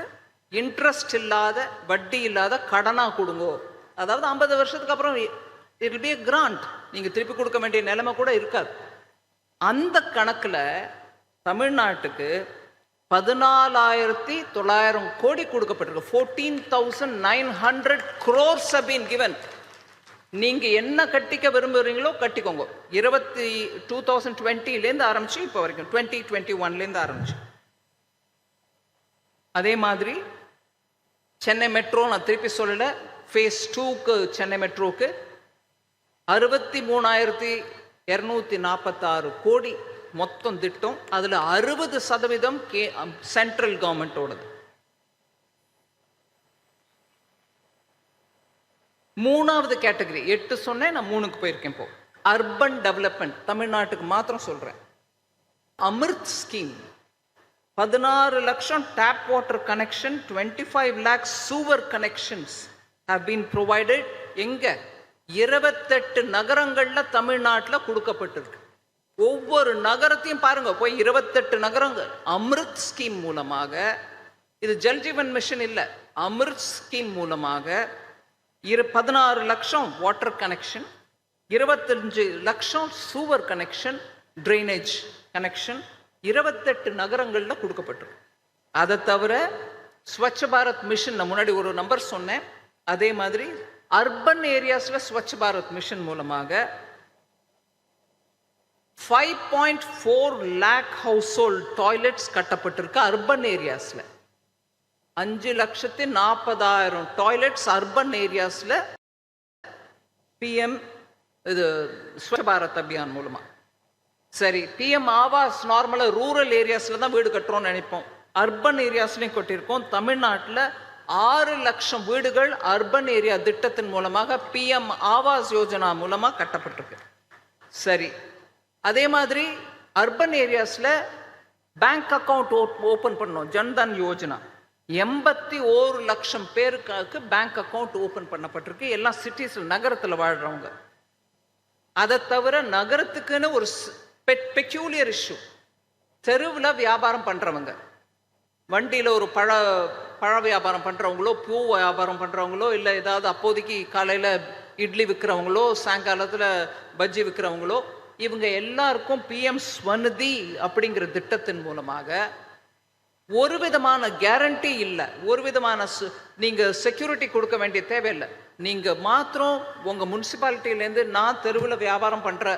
இன்ட்ரெஸ்ட் இல்லாத, வட்டி இல்லாத கடனா கொடுங்க. அதாவது 50 வருஷத்துக்கு அப்புறம் it will be a grand, நீங்க திருப்பி கொடுக்க வேண்டிய நிலைமை கூட இருக்காது. அந்த கணக்குல தமிழ்நாட்டுக்கு 14,900 கோடி கொடுக்கப்பட்டிருக்கு. 14,900 crores have been given. நீங்க என்ன கட்டிக்க விரும்புறீங்களோ கட்டிக்கோங்க. 2020 ஆரம்பிச்சு இப்போ வரைக்கும் 2021 ஆரம்பிச்சு. அதே மாதிரி சென்னை மெட்ரோ, நான் திருப்பி சொல்லல, ஃபேஸ் 2க்கு சென்னை மெட்ரோக்கு 63,246 கோடி மொத்தம் திட்டம். அதுல 60% சென்ட்ரல் கவர்மெண்டோடது. 3வது கேட்டகரி 8 சொன்னேன், நான் 3க்கு போயிருக்கேன். இப்போ அர்பன் டெவலப்மெண்ட் தமிழ்நாட்டுக்கு மாத்திரம் சொல்றேன். அமிர்த் ஸ்கீம் 16 லட்சம் tap water connection, 25 lakhs sewer connections have been provided. எங்க? 28 நகரங்கள்ல தமிழ்நாட்டில் கொடுக்கப்பட்டிருக்கு. ஒவ்வொரு நகரத்தையும் பாருங்க, போய் 28 நகரங்கள் அமிர்த் ஸ்கீம் மூலமாக, இது ஜல்ஜீவன் மிஷன் இல்ல, அமிர்த் ஸ்கீம் மூலமாக 16 லட்சம் வாட்டர் கனெக்ஷன், 25 லட்சம் சூவர் கனெக்ஷன், ட்ரைனேஜ் கனெக்ஷன் 28 நகரங்கள்ல கொடுக்கப்பட்டிருக்கு. அதை தவிர ஸ்வச்ச பாரத் மிஷன், நான் முன்னாடி ஒரு நம்பர் சொன்னேன், அதே மாதிரி அர்பன் ஏரியாஸ்ல ஸ்வச்ச பாரத் மிஷன் மூலமாக 5.4 lakh household டாய்லெட்ஸ் கட்டப்பட்டிருக்கு அர்பன் ஏரியாஸ்ல. 5,40,000 டாய்லெட்ஸ் அர்பன் ஏரியாஸ்ல பிஎம் இது ஸ்வச்ச பாரத் அபியான் மூலமா. சரி, பிஎம் ஆவாஸ் நார்மலா ரூரல் ஏரியாஸ்ல தான் வீடு கட்டுறோம்னு நினைப்போம், அர்பன் ஏரியாஸ்லையும் கட்டியிருக்கோம். தமிழ்நாட்டில் 6 லட்சம் வீடுகள் அர்பன் ஏரியா திட்டத்தின் மூலமாக பிஎம் ஆவாஸ் யோஜனா மூலமா கட்டப்பட்டிருக்கு. சரி, அதே மாதிரி அர்பன் ஏரியாஸ்ல பேங்க் அக்கவுண்ட் ஓபன் பண்ணோம், ஜன்தன் யோஜனா 81 லட்சம் பேருக்கு பேங்க் அக்கவுண்ட் ஓபன் பண்ணப்பட்டிருக்கு, எல்லாம் சிட்டிஸ்ல நகரத்தில் வாழ்றவங்க. அதை தவிர நகரத்துக்குன்னு ஒரு பெக்யூலியர் இஷ்யூ, தெருவில் வியாபாரம் பண்றவங்க, வண்டியில் ஒரு பழ வியாபாரம் பண்ணுறவங்களோ, பூ வியாபாரம் பண்ணுறவங்களோ, இல்லை ஏதாவது அப்போதைக்கு காலையில் இட்லி விற்கிறவங்களோ, சாயங்காலத்தில் பஜ்ஜி விற்கிறவங்களோ, இவங்க எல்லாருக்கும் பிஎம் ஸ்வநிதி அப்படிங்கிற திட்டத்தின் மூலமாக ஒரு விதமான கேரண்டி இல்லை, ஒரு விதமான நீங்கள் செக்யூரிட்டி கொடுக்க வேண்டிய தேவையில்லை. நீங்கள் மாத்திரம் உங்கள் முனிசிபாலிட்டியிலேருந்து நான் தெருவில் வியாபாரம் பண்ணுற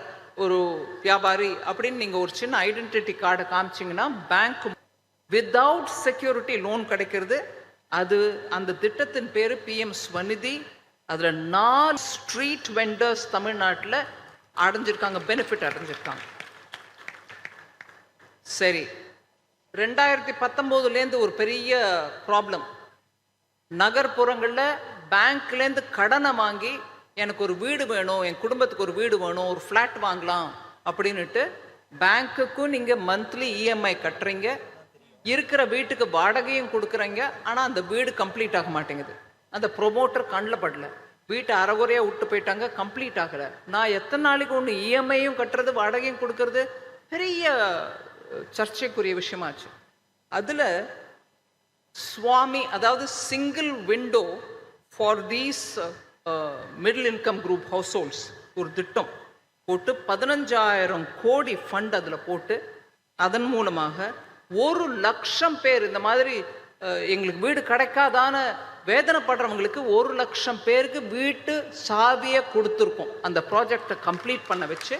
ஒரு வியாபாரி அப்படின்னு நீங்கள் ஒரு சின்ன ஐடென்டிட்டி கார்டை காமிச்சிங்கன்னா பேங்க் வித்தவுட் செக்யூரிட்டி லோன் கிடைக்கிறது. அது அந்த திட்டத்தின் பேரு பிஎம் ஸ்வநிதி. அதுல 4 ஸ்ட்ரீட் வெண்டர்ஸ் தமிழ்நாட்டில் அடைஞ்சிருக்காங்க, பெனிஃபிட் அடைஞ்சிருக்காங்க. சரி, 2019 ஒரு பெரிய ப்ராப்ளம், நகர்ப்புறங்களில் பேங்க்லேருந்து கடனை வாங்கி எனக்கு ஒரு வீடு வேணும், என் குடும்பத்துக்கு ஒரு வீடு வேணும், ஒரு ஃப்ளாட் வாங்கலாம் அப்படின்னுட்டு பேங்க்குக்கும் நீங்கள் மந்த்லி இஎம்ஐ கட்டுறீங்க, இருக்கிற வீட்டுக்கு வாடகையும் கொடுக்குறீங்க. ஆனால் அந்த வீடு கம்ப்ளீட் ஆக மாட்டேங்குது, அந்த ப்ரொமோட்டர் கண்ணில் படல, வீட்டை அறகுறையாக விட்டு போயிட்டாங்க, கம்ப்ளீட் ஆகலை. நான் எத்தனை நாளைக்கு ஒன்று இஎம்ஐயும் கட்டுறது வாடகையும் கொடுக்கறது பெரிய சர்ச்சைக்குரிய விஷயமாச்சு. அதில் சுவாமி, அதாவது single window for these middle income group house holds ஒரு திட்டம் போட்டு 15,000 கோடி ஃபண்ட் அதில் போட்டு அதன் மூலமாக 1 லட்சம் பேர் இந்த மாதிரி எங்களுக்கு வீடு கிடைக்காதான வேதனைப்படுறவங்களுக்கு 1 லட்சம் பேருக்கு வீட்டு சாவியை கொடுத்துருக்கோம். அந்த ப்ராஜெக்டை கம்ப்ளீட் பண்ண வச்சு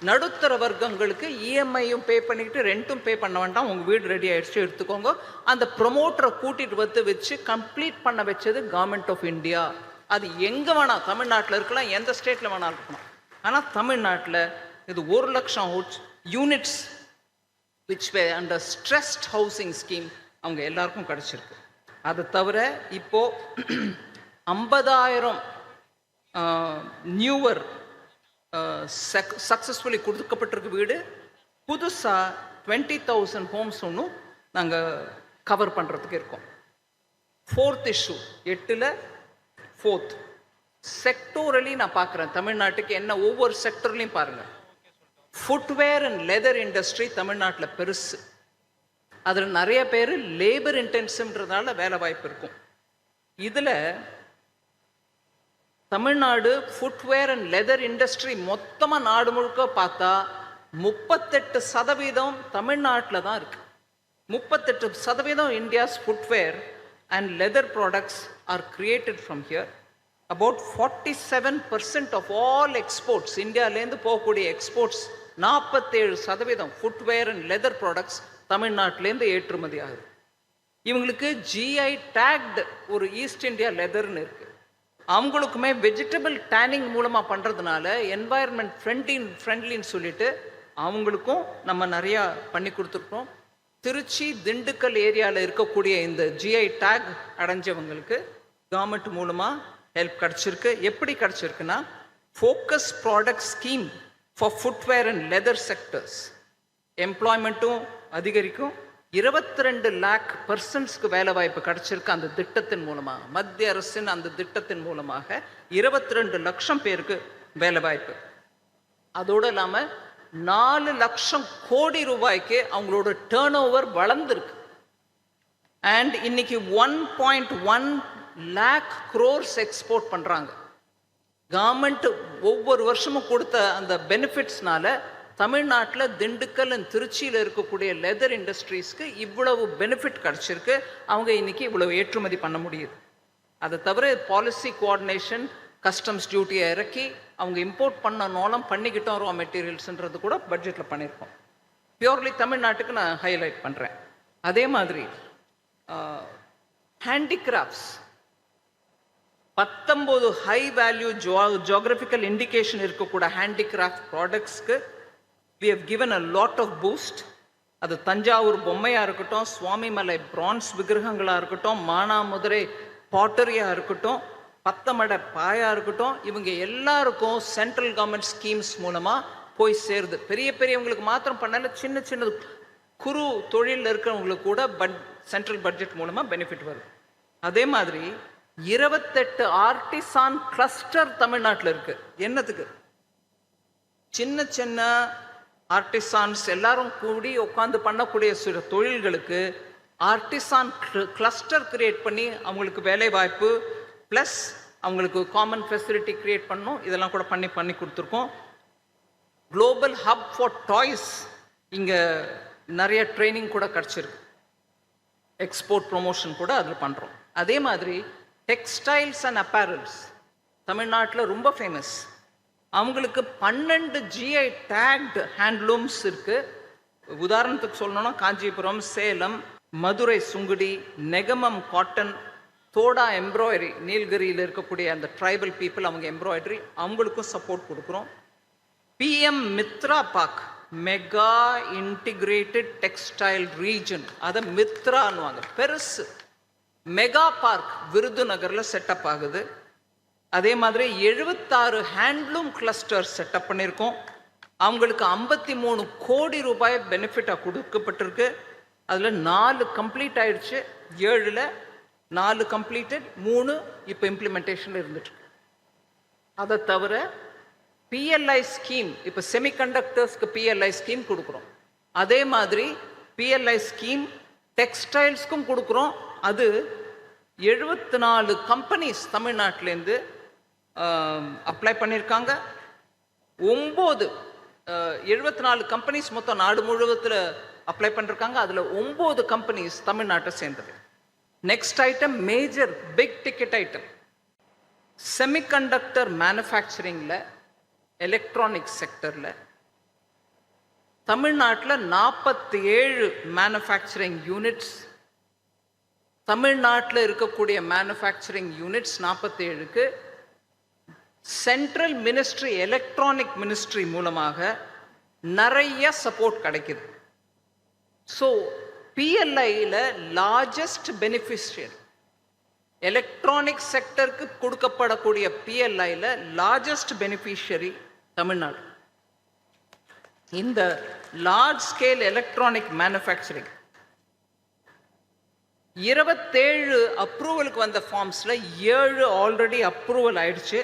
நடுத்தர வர்க்கங்களுக்கு இஎம்ஐயும் பே பண்ணிக்கிட்டு ரெண்ட்டும் பே பண்ண வேண்டாம், உங்கள் வீடு ரெடி ஆகிடுச்சு எடுத்துக்கோங்க. அந்த ப்ரொமோட்டரை கூட்டிகிட்டு வச்சு கம்ப்ளீட் பண்ண வச்சது கவர்மெண்ட் ஆஃப் இந்தியா. அது எங்கே வேணாம், தமிழ்நாட்டில் இருக்கலாம், எந்த ஸ்டேட்டில் வேணாலும் இருக்கலாம். ஆனால் தமிழ்நாட்டில் இது 1 லட்சம் units which way under stressed housing scheme அவங்க எல்லாருக்கும் கிடச்சிருக்கு. அதை தவிர இப்போது 50,000 நியூவர் சக்ஸஸ்ஃபுல்லி கொடுக்கப்பட்டிருக்கு வீடு. புதுசாக 20,000 ஹோம்ஸ் ஒன்றும் நாங்கள் கவர் பண்ணுறதுக்கு இருக்கோம். 4th இஷ்யூ 8ல் 4th செக்டோரலி நான் பார்க்குறேன் தமிழ்நாட்டுக்கு என்ன, ஒவ்வொரு செக்டர்லையும் பாருங்கள். ஃபுட்வேர் அண்ட் லெதர் இண்டஸ்ட்ரி தமிழ்நாட்டில் பெருசு, அதில் நிறைய பேர் லேபர் இன்டென்சிவ்ன்றதுனால வேலை வாய்ப்பு இருக்கும். இதில் Tamil Nadu footwear and leather industry மொத்தமாக நாடு முழுக்க பார்த்தா 38% தமிழ்நாட்டில் தான் இருக்கு. 38% India's footwear and leather products are created from here. About 47% of all exports, இந்தியாவிலேருந்து போகக்கூடிய exports 47% footwear and leather products தமிழ்நாட்டிலேருந்து ஏற்றுமதி ஆகுது. இவங்களுக்கு ஜிஐ டேக்டு ஒரு ஈஸ்ட் இந்தியா லெதர்னு இருக்கு. அவங்களுக்குமே வெஜிடபிள் டேனிங் மூலமாக பண்ணுறதுனால என்வாயர்மெண்ட் ஃப்ரெண்ட்லின்னு சொல்லிட்டு அவங்களுக்கும் நம்ம நிறையா பண்ணி கொடுத்துருக்கோம். திருச்சி திண்டுக்கல் ஏரியாவில் இருக்கக்கூடிய இந்த ஜிஐ டேக் அடைஞ்சவங்களுக்கு கவர்மெண்ட் மூலமாக ஹெல்ப் கிடச்சிருக்கு. எப்படி கிடச்சிருக்குன்னா, focus product scheme for footwear and leather sectors. எம்ப்ளாய்மெண்ட்டும் அதிகரிக்கும், 22 லேக் பர்சன்ஸ்க்கு வேலை வாய்ப்பு கிடைச்சிருக்கு அந்த திட்டத்தின் மூலமாக. மத்திய அரசின் அந்த திட்டத்தின் மூலமாக 22 லட்சம் பேருக்கு வேலை வாய்ப்பு. அதோடு இல்லாமல் 4 லட்சம் கோடி ரூபாய்க்கு அவங்களோட டேர்ன் ஓவர் வளர்ந்துருக்கு. அண்ட் இன்னைக்கு 1.1 லேக் crores எக்ஸ்போர்ட் பண்ணுறாங்க. கவர்மெண்ட் ஒவ்வொரு வருஷமும் கொடுத்த அந்த பெனிஃபிட்ஸ்னால தமிழ்நாட்டில் திண்டுக்கல் அண்ட் திருச்சியில் இருக்கக்கூடிய லெதர் இண்டஸ்ட்ரீஸ்க்கு இவ்வளவு பெனிஃபிட் கிடச்சிருக்கு. அவங்க இன்னைக்கு இவ்வளவு ஏற்றுமதி பண்ண முடியுது. அதை தவிர பாலிசி கோஆர்டினேஷன், கஸ்டம்ஸ் டியூட்டியை இறக்கி அவங்க இம்போர்ட் பண்ணனாலும் பண்ணிக்கிட்டோம் ரா மெட்டீரியல்ஸ்ன்றது கூட பட்ஜெட்டில் பண்ணியிருக்கோம். பியூர்லி தமிழ்நாட்டுக்கு நான் ஹைலைட் பண்ணுறேன். அதே மாதிரி handicrafts 19 high value geographical indication இருக்கக்கூடிய handicraft ப்ராடக்ட்ஸ்க்கு we have given a lot of boost. அது தஞ்சாவூர் பொம்மையாக இருக்கட்டும், சுவாமிமலை பிரான்ஸ் விக்கிரகங்களாக இருக்கட்டும், மானாமதுரை பாட்டரியாக இருக்கட்டும், பத்தமடை பாயாக இருக்கட்டும், இவங்க எல்லாருக்கும் சென்ட்ரல் கவர்மெண்ட் ஸ்கீம்ஸ் மூலமாக போய் சேருது. பெரிய பெரியவங்களுக்கு மாத்திரம் பண்ணல, சின்ன சின்ன குறு தொழிலில் இருக்கிறவங்களுக்கு கூட சென்ட்ரல் பட்ஜெட் மூலமாக பெனிஃபிட் வருது. அதே மாதிரி 28 ஆர்டிசான் கிளஸ்டர் தமிழ்நாட்டில் இருக்கு. என்னத்துக்கு? சின்ன சின்ன ஆர்டிசான்ஸ் எல்லாரும் கூடி உட்காந்து பண்ணக்கூடிய சில தொழில்களுக்கு ஆர்டிசான் கிளஸ்டர் கிரியேட் பண்ணி அவங்களுக்கு வேலை வாய்ப்பு ப்ளஸ் அவங்களுக்கு காமன் ஃபெசிலிட்டி கிரியேட் பண்ணணும். இதெல்லாம் கூட பண்ணி கொடுத்துருக்கோம். குளோபல் ஹப் ஃபார் டாய்ஸ் இங்கே நிறைய ட்ரைனிங் கூட கிடச்சிருக்கு. எக்ஸ்போர்ட் ப்ரொமோஷன் கூட அதில் பண்ணுறோம். அதே மாதிரி டெக்ஸ்டைல்ஸ் அண்ட் அப்பேரல்ஸ் தமிழ்நாட்டில் ரொம்ப ஃபேமஸ். அவங்களுக்கு 12 GI டேக்டு ஹேண்ட்லூம்ஸ் இருக்குது. உதாரணத்துக்கு சொல்லணும்னா காஞ்சிபுரம், சேலம், மதுரை சுங்குடி, நெகமம் காட்டன், தோடா எம்ப்ராய்டரி, நீலகிரியில் இருக்கக்கூடிய அந்த ட்ரைபல் பீப்புள் அவங்க எம்ப்ராய்டரி, அவங்களுக்கும் சப்போர்ட் கொடுக்குறோம். PM Mitra park, mega integrated textile region, அதை மித்ரான்னுவாங்க, பெருசு. மெகா பார்க் விருதுநகரில் செட்டப் ஆகுது. அதே மாதிரி 76 ஹேண்ட்லூம் கிளஸ்டர் செட்டப் பண்ணியிருக்கோம். அவங்களுக்கு 53 கோடி ரூபாய் பெனிஃபிட்டாக கொடுக்கப்பட்டிருக்கு. அதில் 4 கம்ப்ளீட் ஆயிடுச்சு. 7ல் 4 கம்ப்ளீட்டட், 3 இப்போ இம்ப்ளிமெண்டேஷனில் இருந்துட்டு. அதை தவிர PLI ஸ்கீம், இப்போ செமிகண்டக்டர்ஸ்க்கு PLI ஸ்கீம் கொடுக்குறோம். அதே மாதிரி PLI ஸ்கீம் டெக்ஸ்டைல்ஸ்க்கும் கொடுக்குறோம். அது 74 கம்பெனிஸ் தமிழ்நாட்டிலேருந்து அப்ளை பண்ணியிருக்காங்க. 74 கம்பெனிஸ் மொத்தம் நாடு முழுவதில் அப்ளை பண்ணிருக்காங்க. அதில் 9 கம்பெனிஸ் தமிழ்நாட்டை சேர்ந்தது. Next item, major big ticket item, semiconductor மேனுஃபேக்சரிங்கில், எலக்ட்ரானிக்ஸ் செக்டரில் தமிழ்நாட்டில் 47 மேனுஃபேக்சரிங் யூனிட்ஸ். தமிழ்நாட்டில் இருக்கக்கூடிய மேனுஃபேக்சரிங் யூனிட்ஸ் 47க்கு சென்ட்ரல் மினிஸ்ட்ரி, எலக்ட்ரானிக் மினிஸ்ட்ரி மூலமாக நிறைய சப்போர்ட் கிடைக்குது. ஸோ PLIயில் லார்ஜஸ்ட் பெனிஃபிஷியரி, எலக்ட்ரானிக் செக்டருக்கு கொடுக்கப்படக்கூடிய PLIயில் லார்ஜஸ்ட் பெனிஃபிஷியரி தமிழ்நாடு. இந்த லார்ஜ் ஸ்கேல் எலக்ட்ரானிக் மேனுஃபேக்சரிங் 27 அப்ரூவலுக்கு வந்த ஃபார்ம்ஸில் 7 ஆல்ரெடி அப்ரூவல் ஆயிடுச்சு.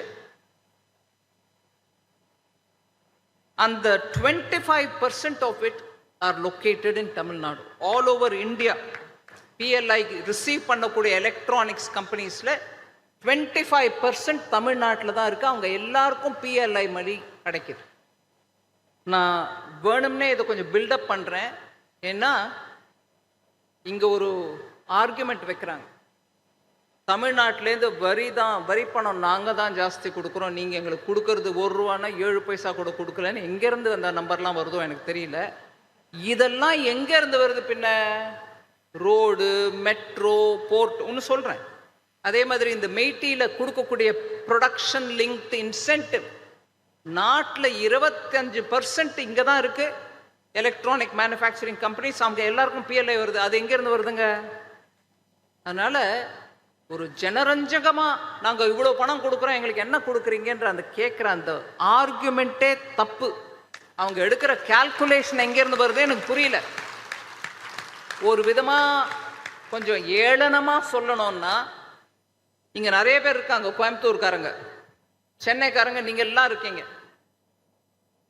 அந்த 25% of it are located in Tamil Nadu. All over India PLI receive பண்ணக்கூடிய எலக்ட்ரானிக்ஸ் கம்பெனிஸில் 25% தமிழ்நாட்டில் தான் இருக்குது. அவங்க எல்லாருக்கும் PLI மணி கிடைக்கிது. நான் வேணும்னே இதை கொஞ்சம் பில்டப் பண்ணுறேன். ஏன்னா இங்கே ஒரு ஆர்குமெண்ட் வைக்கிறாங்க, தமிழ்நாட்டிலேருந்து வரி பணம் நாங்கள் தான் ஜாஸ்தி கொடுக்குறோம், நீங்கள் எங்களுக்கு கொடுக்கறது 1 ரூபானா 7 பைசா கூட கொடுக்கலன்னு. எங்கேருந்து அந்த நம்பர்லாம் வருதோ எனக்கு தெரியல. இதெல்லாம் எங்கேருந்து வருது? பின்ன ரோடு, மெட்ரோ, போர்ட் ஒன்று சொல்கிறேன். அதே மாதிரி இந்த மெய்ட்டியில் கொடுக்கக்கூடிய ப்ரொடக்ஷன் லிங்க்டு இன்சென்டிவ் நாட்டில் 25% இங்கே தான் இருக்குது. எலக்ட்ரானிக் மேனுஃபேக்சரிங் கம்பெனிஸ் அவங்க எல்லாருக்கும் PLI வருது. அது எங்கேருந்து வருதுங்க? அதனால் ஒரு ஜனரஞ்சகமாக நாங்கள் இவ்வளோ பணம் கொடுக்குறோம், எங்களுக்கு என்ன கொடுக்குறீங்கன்ற அந்த கேட்குற அந்த ஆர்குமெண்ட்டே தப்பு. அவங்க எடுக்கிற கால்குலேஷன் எங்கேருந்து வருது எனக்கு புரியல. ஒரு விதமாக கொஞ்சம் ஏளனமாக சொல்லணும்னா, இங்கே நிறைய பேர் இருக்காங்க, கோயம்புத்தூர்காரங்க, சென்னைக்காரங்க, நீங்கள் எல்லாம் இருக்கீங்க.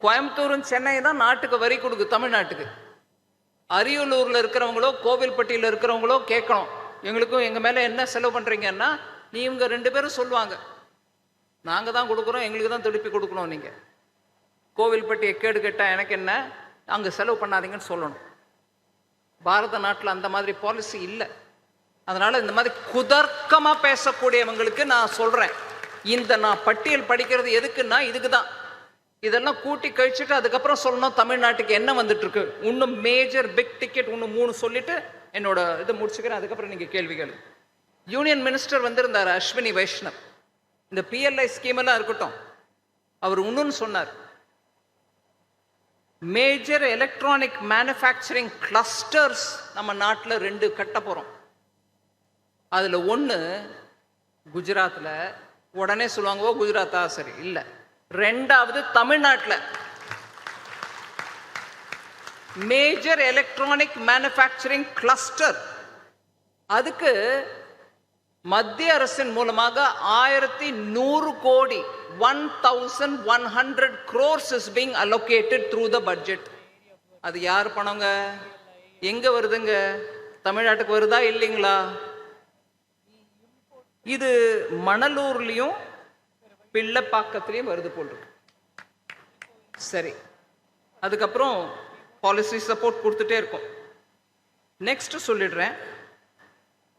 கோயம்புத்தூரும் சென்னை தான் நாட்டுக்கு வரி கொடுக்கு, தமிழ்நாட்டுக்கு. அரியலூரில் இருக்கிறவங்களோ கோவில்பட்டியில் இருக்கிறவங்களோ கேட்கணும், எங்களுக்கும் எங்கள் மேலே என்ன செலவு பண்ணுறீங்கன்னா, இவங்க 2 பேரும் சொல்லுவாங்க, நாங்கள் தான் கொடுக்குறோம், எங்களுக்கு தான் திருப்பி கொடுக்கணும். நீங்கள் கோவில்பட்டியை கேடு கேட்டால் எனக்கு என்ன, அங்கே செலவு பண்ணாதீங்கன்னு சொல்லணும். பாரத நாட்டில் அந்த மாதிரி பாலிசி இல்லை. அதனால் இந்த மாதிரி குதர்க்கமாக பேசக்கூடியவங்களுக்கு நான் சொல்கிறேன், இந்த நான் பட்டியல் படிக்கிறது எதுக்குன்னா இதுக்கு தான். இதெல்லாம் கூட்டி கழிச்சுட்டு அதுக்கப்புறம் சொல்லணும் தமிழ்நாட்டுக்கு என்ன வந்துட்டு இருக்கு. இன்னும் மேஜர் பிக் டிக்கெட் இன்னும் 3 சொல்லிட்டு என்னோட இதை முடிச்சுக்கிறேன், அதுக்கப்புறம் நீங்கள் கேள்விகள். யூனியன் மினிஸ்டர் வந்திருந்தார் அஸ்வினி வைஷ்ணவ், இந்த பிஎல்ஐ ஸ்கீம் எல்லாம் இருக்கட்டும், அவர் இன்னொன்று சொன்னார், மேஜர் எலக்ட்ரானிக் மேனுஃபேக்சரிங் கிளஸ்டர்ஸ் நம்ம நாட்டில் 2 கட்ட போகிறோம். அதில் 1 குஜராத்தில். உடனே சொல்லுவாங்க, ஓ குஜராத்தா, சரி, இல்லை. 2வது தமிழ்நாட்டில் மேஜர் எலக்ட்ரானிக் மேனுஃபேக்சரிங் கிளஸ்டர். அதுக்கு மத்திய அரசின் மூலமாக 1100 கோடி 1100 crores is being allocated through the budget. அது யார் பணங்க, எங்க வருதுங்க, தமிழ்நாட்டுக்கு வருதா இல்லைங்களா? இது மணலூர்லயும் பிள்ளைப்பாக்கத்திலையும் வருது போல் இருக்கு. சரி, அதுக்கப்புறம் பாலிசி சப்போர்ட் கொடுத்துட்டே இருக்கும். நெக்ஸ்ட் சொல்லிடுறேன்,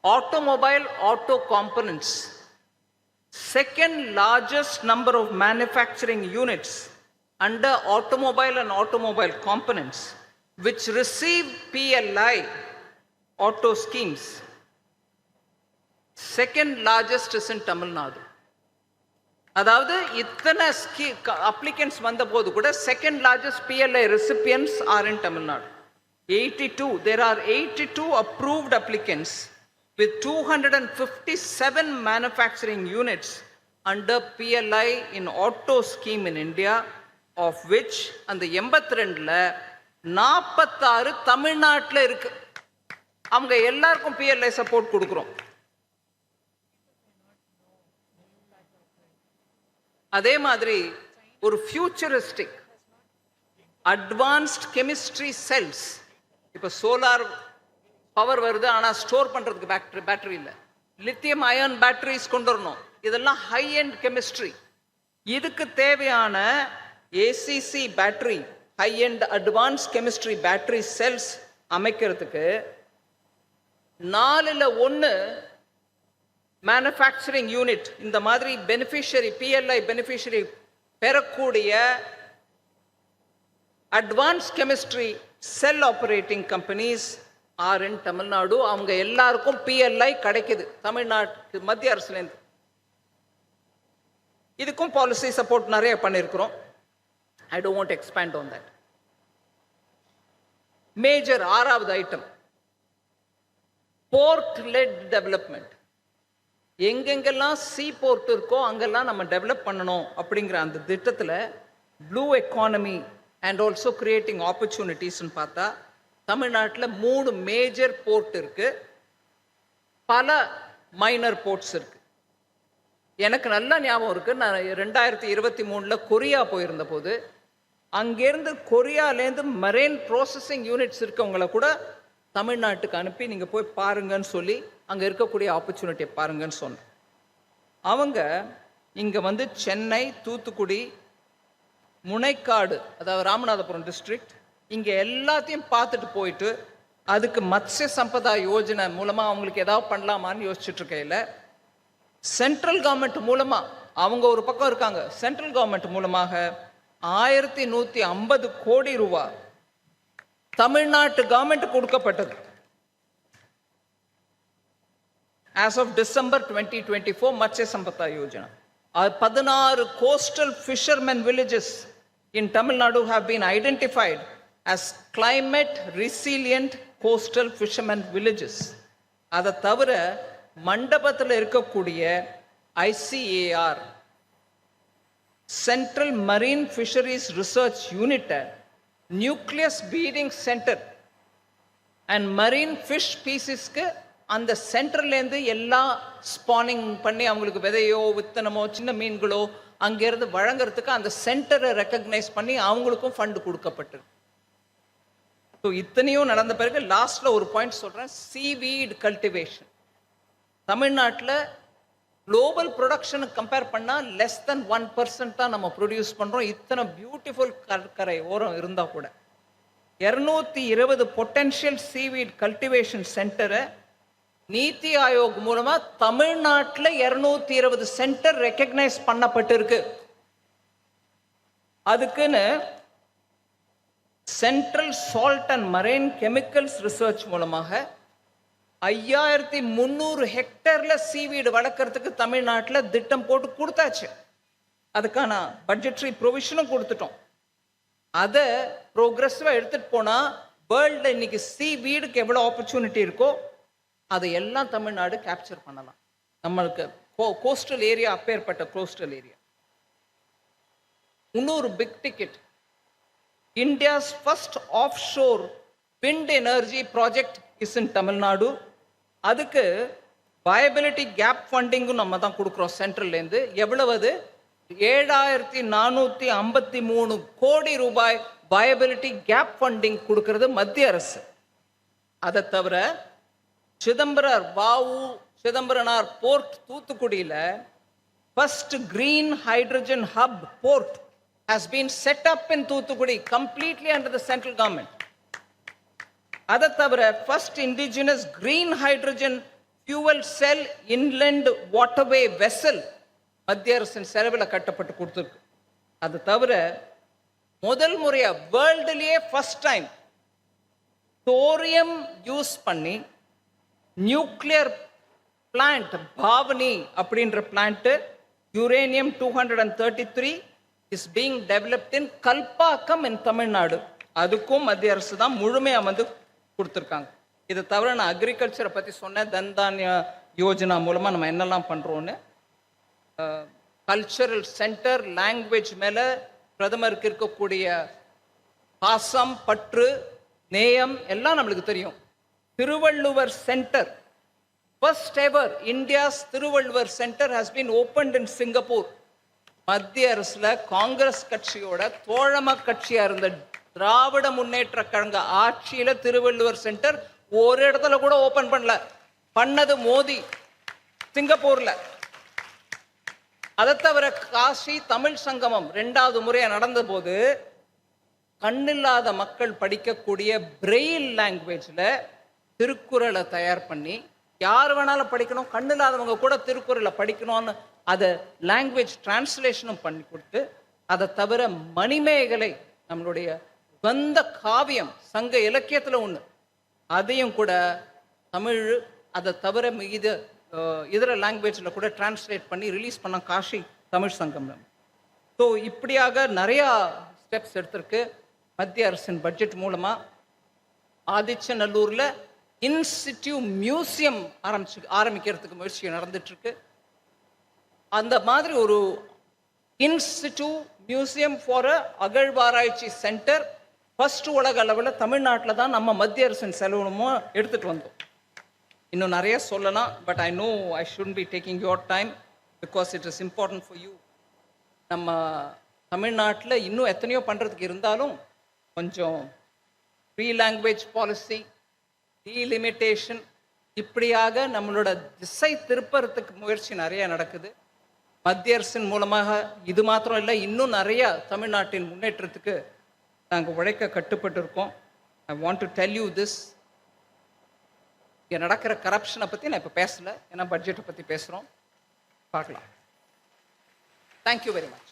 automobile auto components, second largest number of manufacturing units under automobile and automobile components which receive PLI auto schemes. Second largest is in Tamil Nadu. அதாவது இத்தனை அப்ளிகன்ஸ் வந்த போது கூட second largest PLI recipients are in Tamil Nadu. 82, there are 82 approved applicants with 257 manufacturing units under PLI in auto scheme in India, of which அந்த 82ல 46 தமிழ்நாட்டில் இருக்கு. அவங்க எல்லாருக்கும் PLI சப்போர்ட் கொடுக்குறோம். அதே மாதிரி ஒரு ஃபியூச்சரிஸ்டிக் அட்வான்ஸ்ட் கெமிஸ்ட்ரி செல்ஸ், இப்போ சோலார் பவர் வருது, ஆனால் ஸ்டோர் பண்ணுறதுக்கு பேட்டரி இல்லை, லித்தியம் அயன் பேட்டரிஸ் கொண்டு வரணும். இதெல்லாம் ஹை எண்ட் கெமிஸ்ட்ரி. இதுக்கு தேவையான ACC battery, high end advance chemistry battery cells அமைக்கிறதுக்கு 4ல் 1 மேனுஃபேக்சரிங் யூனிட் இந்த மாதிரி பெனிஃபிஷரி, PLI பெனிஃபிஷரி பெறக்கூடிய advance chemistry cell operating companies are in Tamil Nadu. அவங்க எல்லாருக்கும் PLI கிடைக்குது தமிழ்நாட்டு மத்திய அரசுலேருந்து. இதுக்கும் பாலிசி சப்போர்ட் நிறைய பண்ணியிருக்கிறோம். I don't want to expand on that. Major 6வது ஐட்டம், போர்ட் லெட் டெவலப்மெண்ட். எங்கெங்கெல்லாம் சீ போர்ட் இருக்கோ அங்கெல்லாம் நம்ம டெவலப் பண்ணணும் அப்படிங்கிற அந்த திட்டத்தில் blue economy and also creating ஆப்பர்ச்சுனிட்டிஸ்ன்னு பார்த்தா தமிழ்நாட்டில் 3 மேஜர் போர்ட் இருக்கு, பல மைனர் போர்ட்ஸ் இருக்கு. எனக்கு நல்ல ஞாபகம் இருக்கு, நான் 2023ல் கொரியா போயிருந்த போது அங்கேருந்து கொரியாலேருந்து மரைன் ப்ராசஸிங் யூனிட்ஸ் இருக்கவங்களை கூட தமிழ்நாட்டுக்கு அனுப்பி நீங்கள் போய் பாருங்கன்னு சொல்லி அங்கே இருக்கக்கூடிய ஆப்பர்ச்சுனிட்டியை பாருங்கன்னு சொன்னேன். அவங்க இங்கே வந்து சென்னை, தூத்துக்குடி, முனைக்காடு, அதாவது ராமநாதபுரம் டிஸ்ட்ரிக்ட், இங்கே எல்லாத்தையும் பார்த்துட்டு போயிட்டு அதுக்கு மத்ஸ்ய சம்பதா யோஜனை மூலமாக அவங்களுக்கு ஏதாவது பண்ணலாமான்னு யோசிச்சுட்டு இருக்கையில் சென்ட்ரல் கவர்மெண்ட் மூலமாக, அவங்க ஒரு பக்கம் இருக்காங்க, சென்ட்ரல் கவர்மெண்ட் மூலமாக 1150 கோடி ரூபாய் தமிழ்நாட்டு கவர்மெண்ட் கொடுக்கப்பட்டது. As of December 2024, Matsya Sampata Yojana. 16 coastal fishermen villages in Tamil Nadu have been identified as climate resilient coastal fishermen villages. அதை தவிர மண்டபத்தில் இருக்கக்கூடிய ICAR, Central Marine Fisheries Research Unit, Nucleus Breeding Center, and marine fish ஸ்பீசிஸ்க்கு அந்த சென்டர்லேருந்து எல்லாம் spawning பண்ணி அவங்களுக்கு விதையோ வித்தனமோ சின்ன மீன்களோ அங்கேருந்து வழங்குறதுக்கு அந்த சென்டரை ரெக்கக்னைஸ் பண்ணி அவங்களுக்கும் ஃபண்டு கொடுக்கப்பட்டிருக்கு. ஸோ இத்தனையும் நடந்த பிறகு லாஸ்ட்டில் ஒரு பாயிண்ட் சொல்கிறேன். சீவீட் கல்டிவேஷன் தமிழ்நாட்டில் குளோபல் ப்ரொடக்ஷனுக்கு கம்பேர் பண்ணால் லெஸ் தென் 1% தான் நம்ம ப்ரொடியூஸ் பண்ணுறோம். இத்தனை பியூட்டிஃபுல் கடற்கரை ஓரம் இருந்தால் கூட 220 பொட்டென்ஷியல் சீவீட் கல்டிவேஷன் சென்டரை நீத்தி ஆயோக் மூலமா தமிழ்நாட்டில் 220 சென்டர் ரெக்கக்னைஸ் பண்ணப்பட்டிருக்கு. அதுக்குன்னு central salt and marine chemicals research மூலமாக 5300 ஹெக்டேர்ல சீவீடு வளர்க்கறதுக்கு தமிழ்நாட்டில் திட்டம் போட்டு கொடுத்தாச்சு. அதுக்கான பட்ஜெட்டரி ப்ரொவிஷனும் கொடுத்துட்டோம். அதை ப்ரோக்ரெசிவாக எடுத்துட்டு போனா வேர்ல்டு இன்னைக்கு சீவீடுக்கு எவ்வளோ ஆப்பர்ச்சுனிட்டி இருக்கோ அதை எல்லாம் தமிழ்நாடு கேப்சர் பண்ணலாம். நம்மளுக்கு கோஸ்டல் ஏரியா, அப்பேற்பட்ட கோஸ்டல் ஏரியா. இன்னொரு big ticket, India's first offshore wind energy project is in Tamil Nadu. அதுக்கு வயபிலிட்டி கேப் ஃபண்டிங்கும் நம்ம தான் கொடுக்குறோம் சென்ட்ரல்லேருந்து. எவ்வளவு? 7453 கோடி ரூபாய் வயபிலிட்டி கேப் ஃபண்டிங் கொடுக்கறது மத்திய அரசு. அதை தவிர சிதம்பரனார் போர்ட் தூத்துக்குடியில் first green hydrogen hub port has been set up in Thoothukudi completely under the central government. அதை தவிர first indigenous green hydrogen fuel செல் இன்லண்ட் வாட்டர்வே வெசல் மத்திய அரசின் செலவில் கட்டப்பட்டு கொடுத்துருக்கு. அது தவிர முதல் முறையா வேர்ல்டுலேயே ஃபர்ஸ்ட் டைம் தோரியம் யூஸ் பண்ணி நியூக்ளியர் பிளான்ட் பாவனி அப்படின்ற plant uranium 233 is being developed இன் கல்பாக்கம் இன் தமிழ்நாடு. அதுக்கும் மத்திய அரசு தான் முழுமையாக வந்து கொடுத்துருக்காங்க. இதை தவிர நான் அக்ரிகல்ச்சரை பற்றி சொன்னேன். தன்தானிய யோஜனா மூலமாக நம்ம என்னெல்லாம் பண்ணுறோன்னு. கல்ச்சரல் சென்டர், லாங்குவேஜ் மேலே பிரதமருக்கு இருக்கக்கூடிய பாசம், பற்று, நேயம் எல்லாம் நம்மளுக்கு தெரியும். Thiruvalluvar centre, first ever India's Thiruvalluvar centre has been opened in Singapore. மத்திய அரசுல காங்கிரஸ் கட்சியோட தோழமை கட்சியா இருந்த திராவிட முன்னேற்ற கழக ஆட்சியில திருவள்ளுவர் சென்டர் ஒரு இடத்துல கூட ஓபன் பண்ணல. பண்ணது மோடி சிங்கப்பூர்ல. அதை தவிர காசி தமிழ் சங்கமம் 2வது முறையா நடந்த போது கண்ணில்லாத மக்கள் படிக்கக்கூடிய பிரெயில் லாங்குவேஜ்ல திருக்குறளை தயார் பண்ணி யார் வேணாலும் படிக்கணும், கண்ணில்லாதவங்க கூட திருக்குறளை படிக்கணும்னு அதை லாங்குவேஜ் டிரான்ஸ்லேஷனும் பண்ணி கொடுத்து, அதை தவிர மணிமேகலை நம்மளுடைய வந்த காவியம் சங்க இலக்கியத்தில் ஒன்று, அதையும் கூட தமிழ், அதை தவிர இதர லாங்குவேஜில் கூட டிரான்ஸ்லேட் பண்ணி ரிலீஸ் பண்ண காஷி தமிழ் சங்கம். ஸோ இப்படியாக நிறையா ஸ்டெப்ஸ் எடுத்திருக்கு மத்திய அரசின் பட்ஜெட் மூலமாக. ஆதிச்சநல்லூரில் இன்ஸ்டிடியூட் மியூசியம் ஆரம்பிக்கிறதுக்கு முயற்சி நடந்துட்டுருக்கு. அந்த மாதிரி ஒரு இன்ஸ்டிடியூட் மியூசியம் ஃபார் அகழ்வாராய்ச்சி சென்டர் ஃபர்ஸ்ட் உலக அளவில் தமிழ்நாட்டில் தான் நம்ம மத்திய அரசின் செலவுமோ எடுத்துகிட்டு வந்தோம். இன்னும் நிறைய சொல்லலாம், but I know I should be taking your time because it is important for you. நம்ம தமிழ்நாட்டில் இன்னும் எத்தனையோ பண்ணுறதுக்கு இருந்தாலும் கொஞ்சம் ஃப்ரீ லாங்குவேஜ் பாலிசி, டீலிமிட்டேஷன், இப்படியாக நம்மளோட திசை திருப்பறதுக்கு முயற்சி நிறைய நடக்குது மத்திய அரசின் மூலமாக. இது மாத்திரம் இல்லை, இன்னும் நிறைய தமிழ்நாட்டின் முன்னேற்றத்துக்கு நாங்கள் உழைக்க கட்டுப்பட்டு இருக்கோம். I want to tell you this. இங்கே நடக்கிற கரப்ஷனை பற்றி நான் இப்போ பேசலை, ஏன்னா பட்ஜெட்டை பற்றி பேசுகிறோம். பார்க்கலாம். Thank you very much.